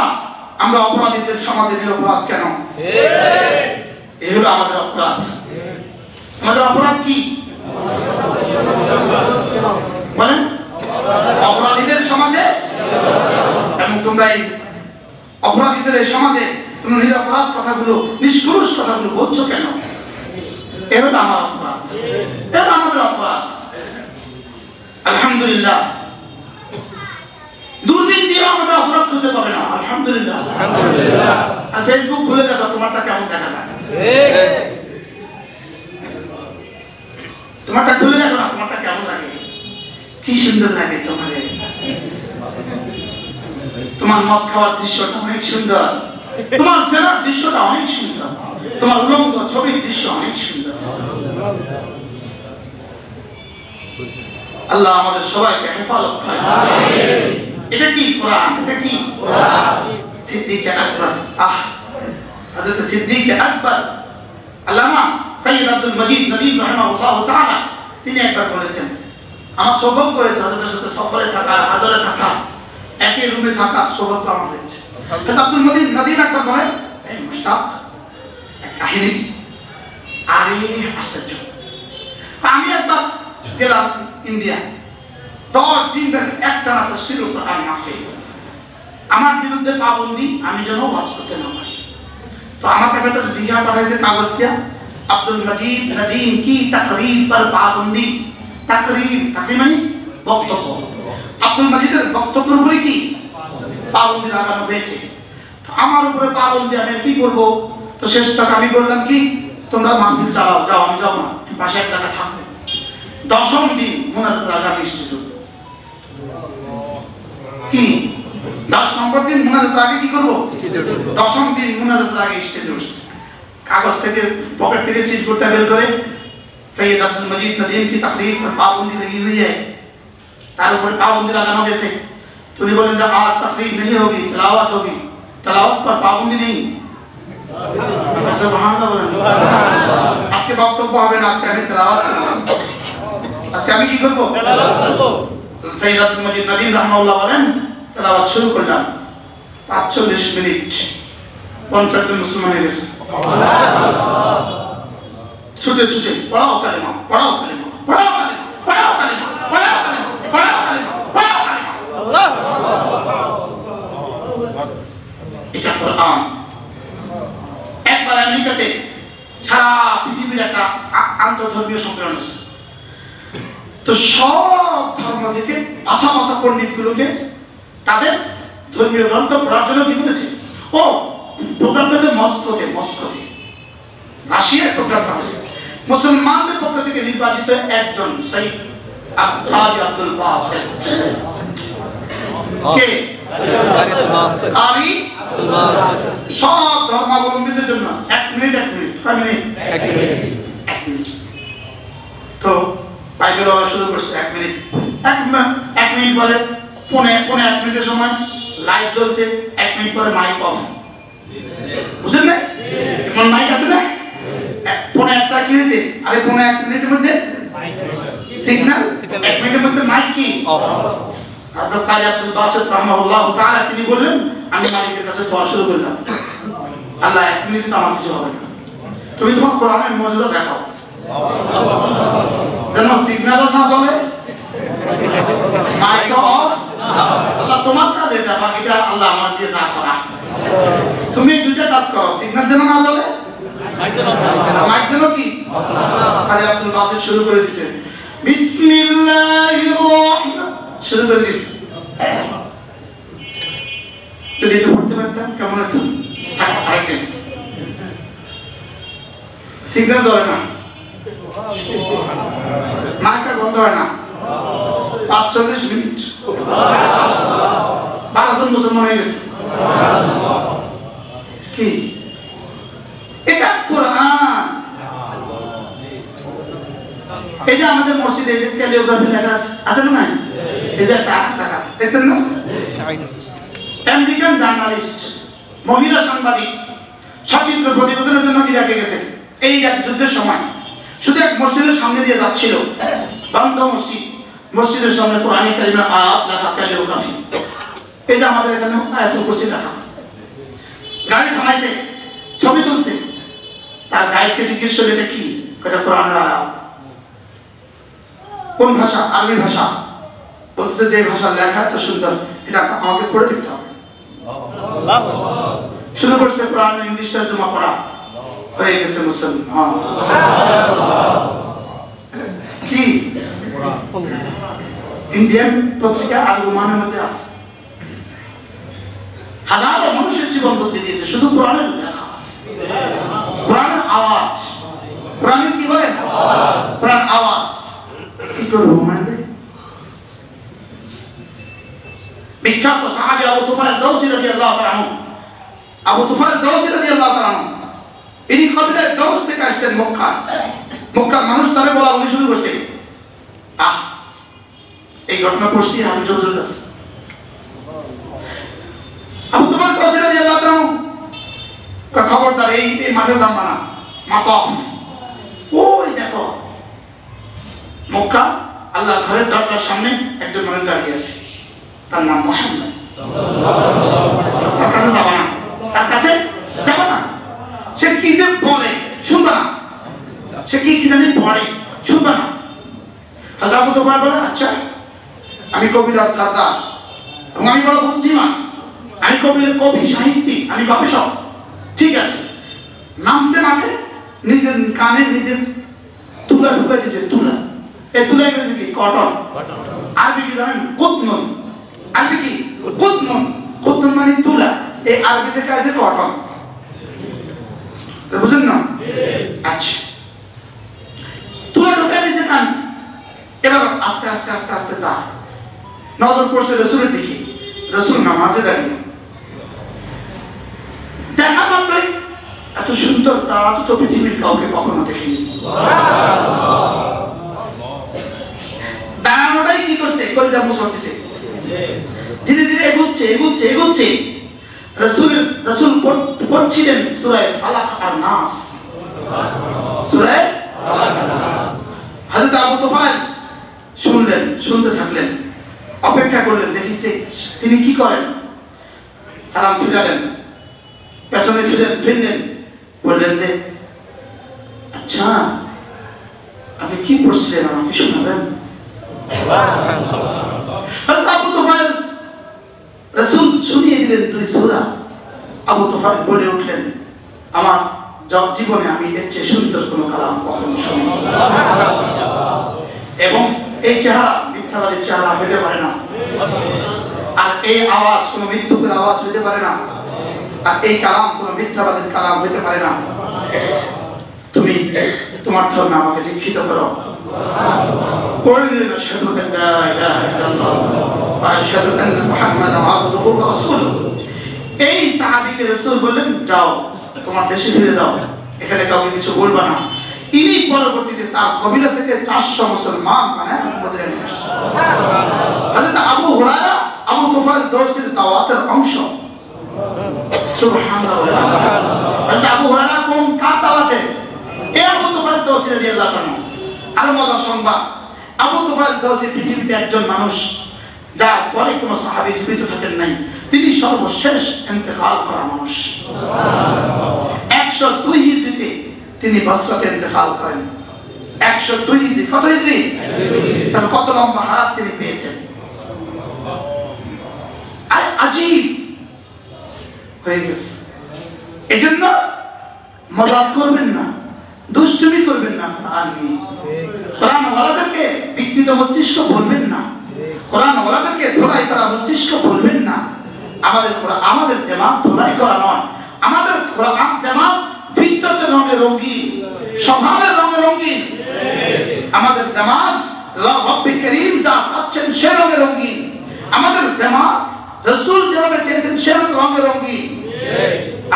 আমরা অপরাধীদের সমাজে নিরপরাধ কেন? এই হলো আমাদের অপরাধ। আমাদের অপরাধ কি বলেন? অপরাধীদের সমাজে। এবং তোমরা এই অপরাধীদের এই সমাজে তোমরা নিরপরাধ কথাগুলো, নিষ্কলুষ কথাগুলো বলছো কেন? এ হলো আমার অপরাধ, এটা আমাদের অপরাধ। আলহামদুলিল্লাহ, দূরবীন দিয়ে আমাদের অপরাধ খুঁজে পাবে না। আলহামদুলিল্লাহ। আর ফেসবুক খুলে দেখো তোমারটা কেমন দেখা যায়। তোমারটা খুলে দেখো না, তোমারটা কেমন লাগে, কি সুন্দর লাগে তোমাদের। তোমার মদ খাওয়ার দৃশ্যটা অনেক সুন্দর, তোমার সেনার দৃশ্যটা অনেক সুন্দর, তোমার উলঙ্গ ছবির দৃশ্য অনেক সুন্দর। আল্লাহ আমাদের সবাইকে হেফাজত করেন। এটা কি কোরআন? এটা কি কোরআন? সিদ্দিক আকবর, হযরত সিদ্দিক আকবর আল্লামা সৈয়দ আব্দুল মজিদ নদীম রাহিমাহুল্লাহ তাআলা তিনি একবার বলেছেন, আমার সৌভাগ্য হয়েছে হযরতের সাথে সফরে থাকা, হাজারে থাকা, একই রুমে থাকা সৌভাগ্য আমার হয়েছে। হযরত আব্দুল মজিদ নদীম একবার বলেন, এই মুশতাক এক কাহিনী। আরে আশ্চর্য, আমি একবার গেলাম ইন্ডিয়া, 10 দিন ধরে একটানা তাফসীর কোরআন মাহফিল। আমার বিরুদ্ধে পাবন্দি, আমি যেন ওয়াজ করতে না পারি। তো আমার কাছে একটা লিখা পাঠাইছে কাগজ দিয়া, আব্দুল মজিদ নদীম কি তাকরীর পর পাবন্দি। তাকরীর মানে বক্তব্য। আব্দুল মজিদের বক্তব্যের উপরে কি পাবন্দি লাগানো হয়েছে। তো আমার উপরে পাবন্দি, আমি কি করব? তো শেষ তক আমি বললাম কি, তোমরা মাহফিল চালাও, যাও, আমি যাবো না, পাশে এক জায়গায় থাকবো। 10ম দিন মুনাজাতের আগে আমি স্টেজে উঠবো। কি 10 নম্বর দিন মুনাজাতের আগে কি করব? 10ম দিন মুনাজাতের আগে স্টেজে উঠছি। কাগজ থেকে पॉकेट থেকে चीज করতে বের করে सैयद अब्दुल मजीद नदीम की तकरीर पर पाबंदी लगी हुई है, तार ऊपर पाबंदी लगाना হয়েছে। तो उन्हें बोले जब आज तकरीर नहीं होगी तिलावत होगी, तिलावत पर पाबंदी नहीं। सुभान अल्लाह। আজকে বক্তব্য হবে না, আজকে আমি তিলাওয়াত করব। আজকে আমি কি করব? তিলাওয়াত করব। তো সৈয়দ আব্দুল মজিদ নদীম রাহিমাহুল্লাহ বলেন, তিলাওয়াত শুরু করলাম। 45 মিনিট 50 জন মুসলমান হয়ে গেছে। ছুটে ছুটে পড়াও কালেমা, পড়াও কালেমা, পড়াও কালেমা, পড়াও কালেমা, পড়াও কালেমা, পড়াও কালেমা, পড়াও কালেমা। আল্লাহ। এটা কোরআন। একবার আমেরিকাতে সারা পৃথিবীর একটা আন্তর্ধর্মীয় সম্মেলন হচ্ছে। তো সব ধর্ম থেকে বাছা বাছা পণ্ডিতগুলোকে তাদের ধর্মীয় গ্রন্থ পড়ার জন্য কি বলেছে? ও প্রোগ্রাম পেতে মস্কোতে রাশিয়ার প্রোগ্রামটা হয়েছে। মুসলমানদের পক্ষ থেকে নির্বাচিত একজন সৈয়দ আব্দুল বাসেত কে? কারি সব ধর্মাবলম্বীদের জন্য। 1 মিনিট কয় মিনিট? 1 মিনিট। তো বাইবেল বলা শুরু করছে 1 মিনিট। 1 মিনিট পরে পৌনে 1 মিনিটের সময় লাইট জ্বলছে, 1 মিনিট পরে মাইক অফ। বুঝলেন না? এমন মাইক আছে না? পৌনে 1টা কি হয়েছে? আরে পৌনে 1 মিনিটের মধ্যে সিগন্যাল, 1 মিনিটের মধ্যে মাইক কি অফ। হযরত কাজী আব্দুল বাসিত রাহিমাহুল্লাহ তাআলা তিনি বললেন, আমি মালিকের কাছে দোয়া শুরু করলাম, আল্লাহ 1 মিনিটে তো আমার কিছু হবে না, তুমি তোমার কোরআনের মর্যাদা দেখাও, যেন সিগন্যালও না চলে, মাইক অফ। আল্লাহ তোমার কাজ এটা, বাকিটা আল্লাহ আমার দিয়ে যা করা। তুমি দুইটা কাজ করো, সিগন্যাল যেন না চলে, মাইক যেন কি। কাজী আব্দুল বাসিত শুরু করে দিতে, বিসমিল্লাহির রহমান শুরু করে দিচ্ছে। যদি এটা পড়তে পারতাম কেমন হতো? আরেকদিন সিগন্যাল চলে না, মাইক বন্ধ হয় না, 45 মিনিট 12 জন মুসলমান হয়ে গেছে। কি এটা? কোরআন। এই যে আমাদের মসজিদে যে ক্যালিওগ্রাফি লেখা আছে না? এই যে একটা লেখা আছে, দেখছেন না? আমেরিকান জার্নালিস্ট, মহিলা সাংবাদিক সচিত্র প্রতিবেদনের জন্য ইরাকে গেছে। এই ইরাক যুদ্ধের সময় শুধু এক মসজিদের সামনে দিয়ে যাচ্ছিল, বন্ধ মসজিদ, মসজিদের সামনে কোরআন কারীমের আয়াত লেখা ক্যালিওগ্রাফি। এই যে আমাদের এখানে আয়াতুল কুরসি লেখা। গাড়ি থামাইছে, ছবি তুলছে, তার গাইডকে জিজ্ঞেস করে এটা কি? এটা কোরআনের আয়াত। কোন ভাষা? আরবি ভাষা। বলছে যে ভাষা লেখা এত সুন্দর, এটা আমাকে পড়ে দেখতে হবে। শুরু করছে কোরআন ইংলিশ তর্জমা পড়া, হয়ে গেছে মুসলমান। কি ইন্ডিয়ান পত্রিকা আল উমানের মধ্যে আছে, হাজারো মানুষের জীবন বদলে দিয়েছে শুধু কোরআনের লেখা, কোরআনের আওয়াজ। কোরআনের কি বলেন? কোরআন আওয়াজ। কি করবো মানে? বিখ্যাত সাহাবী আবু তুফাইল দৌসি রাদিয়াল্লাহু তাআলা আনহু, আবু তুফাইল দৌসি রাদিয়াল্লাহু তাআলা আনহু, ইনি কবিলা দৌস থেকে আসছেন মক্কা। মক্কার মানুষ তারে বলা উনি শুরু করছে, এই ঘটনা পড়ছি আমি জোর কাছে। আবু তুফাইল দৌসি রাদিয়াল্লাহু তাআলা আনহু খবরদার এই মাঠে যাবা না, মাতফ। ওই দেখো মক্কা, আল্লাহর ঘরের দরজার সামনে একজন মানুষ দাঁড়িয়ে আছে, তার নাম মুহাম্মদ। তার কাছে যাবা না, তার কাছে যাবা না। সে কি যে বলে শুনবা না, সে কি কি জানি পড়ে শুনবা না। হাজার মতো বলে, আচ্ছা আমি কবিরাজ সরদার এবং আমি বড় বুদ্ধিমান, আমি কবি সাহিত্যিক, আমি গবেষক, ঠিক আছে। নামছে মাঠে, নিজের কানে নিজের তুলা ঢুকে দিয়েছে, তুলা। এই তুলা গেছে কি? কটন। আরবি কি জানেন? কুতনুন। আরবি কি? কুতনুন। কুতনুন মানে তুলা, এই আরবি থেকে আছে কটন। বুঝলেন না? আচ্ছা, তুলা ঢুকে দিয়েছে কানে। এবার আস্তে আস্তে আস্তে আস্তে যা নজর পড়ছে রাসূলের দিকে। রাসূল নামাজে দাঁড়িয়ে, দেখা মাত্রই এত সুন্দর তারা তো পৃথিবীর কাউকে কখনো দেখিনি। দাঁড়ানোটাই কি করছে? কলজা মুসর দিছে। ধীরে ধীরে এগোচ্ছে এগোচ্ছে এগোচ্ছে। রাসূল পড়ছিলেন সূরা ফালাক আর নাস, সূরা ফালাক আর নাস। হযরত আবু তুফাইল শুনলেন, শুনতে থাকলেন, অপেক্ষা করলেন দেখিতে তিনি কি করেন। সালাম ফিরালেন, পেছনে ফিরলেন, বললেন যে আচ্ছা আপনি কি পড়ছিলেন আমাকে শোনাবেন? আবু তুফাইল রাসূল শুনিয়ে দিলেন 2 সূরা। আবু তুফাইল বলে উঠলেন, আমার জীবনে আমি এর চেয়ে সুন্দর কোনো কালাম কখনো শুনিনি। এবং এই চেহারা মিথ্যাবাদীর চেহারা হতে পারে না, আর এই আওয়াজ কোনো মিথ্যুকের আওয়াজ হতে পারে না, আর এই কালাম কোনো মিথ্যাবাদীর কালাম হতে পারে না। তুমি তোমার ধর্মে আমাকে দীক্ষিত করো। পড়ে দিলেন আশহাদু আল্লা ইলাহা ইল্লাল্লাহ ওয়া আশহাদু আন্না মুহাম্মাদান আবদুহু ওয়া রাসূলুহু। এই সাহাবীকে রাসূল বললেন, যাও তোমার দেশে ফিরে যাও, এখানে কাউকে কিছু বলবা না। ইনি পরবর্তীতে তার কবিলা থেকে 400 মুসলমান বানায় মদিনায় নিয়ে আসলেন। হযরত আবু হুরায়রা আবু তুফাইল দৌসির দাওয়াতের অংশ। সুবহানাল্লাহ। হযরত আবু হুরায়রা কোন কার দাওয়াতে? এই আবু তুফাইল দৌসি রাদিয়াল্লাহু আনহু। আর মজার সংবাদ, আবু তুফাইল দৌসি পৃথিবীতে একজন মানুষ যার পরে কোনো সাহাবী জীবিত থাকেন নাই। তিনি সর্বশেষ ইন্তেকাল করা মানুষ। 102 হিজরিতে তিনি বসরাতে ইন্তেকাল করেন। 102 হিজরি। কত হিজরি? তার কত লম্বা হায়াত তিনি পেয়েছেন। আজীব হয়ে গেছে। এজন্য মজাক করবেন না, দুষ্টুমি করবেন না। কোরআন ওয়ালাদেরকে বিকৃত মস্তিষ্ক বলবেন না, কোরআন ওয়ালাদেরকে ধোলাই করা মস্তিষ্ক বলবেন না। আমাদের দিমাগ ধোলাই করা নয়, আমাদের কোরআন দিমাগ ফিতরতের রঙে রঙিন, স্বভাবের রঙে রঙিন। আমাদের দিমাগ রব্বে করিম যা চাচ্ছেন সে রঙে রঙিন। আমাদের দিমাগ রাসূল যেভাবে চেয়েছেন সে রঙে রঙিন।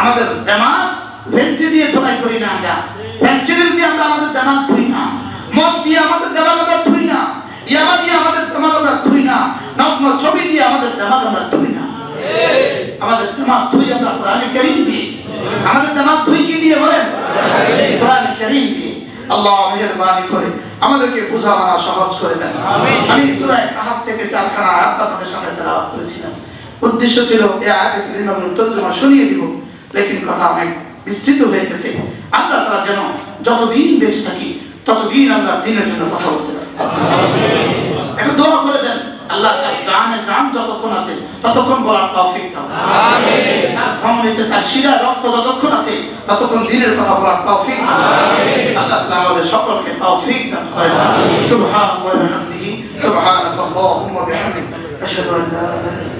আমাদের দিমাগ পেন্সিল দিয়ে ধোলাই করি না, আমরা পেন্সিল দিয়ে আমরা আমাদের দিমাগ ধুই না, মদ দিয়ে আমাদের দিমাগ আমরা ধুই না, ইয়াবা দিয়ে আমাদের দিমাগ আমরা ধুই না, নগ্ন ছবি দিয়ে আমাদের দিমাগ আমরা ধুই না। আমাদের দিমাগ ধুই আমরা কোরআনে কারীম দিয়ে। আমাদের দিমাগ ধুই কি দিয়ে বলেন? কোরআনে কারীম দিয়ে। আল্লাহ মেহেরবানি করে আমাদেরকে বোঝা মানা সহজ করে দেন। আমি সূরা কাহফ থেকে 4খানা আয়াত আপনাদের সামনে তেলাওয়াত করেছিলাম। উদ্দেশ্য ছিল এই আয়াতের কারিমার তরজমা শুনিয়ে দিব, লেকিন কথা অনেক বিস্তৃত হয়ে গেছে। আল্লাহ তাআলা যেন যতদিন বেঁচে থাকি ততদিন আমরা দ্বীনের জন্য কথা বলতে পারি। একটু দোয়া করে দেন, আল্লাহ তার জানে জান যতক্ষণ আছে ততক্ষণ বলার তৌফিক দাও। আমিন। তার ধমনীতে তার শিরা রক্ত যতক্ষণ আছে ততক্ষণ দ্বীনের কথা বলার তৌফিক দাও। আমিন। আল্লাহ তাআলা আমাদের সকলকে তৌফিক দান করেন। সুবহানাল্লাহি ওয়া বিহামদিহি সুবহানাল্লাহি ওয়া বিহামদিহি আশহাদু আল্লা ইলাহা ইল্লাল্লাহ।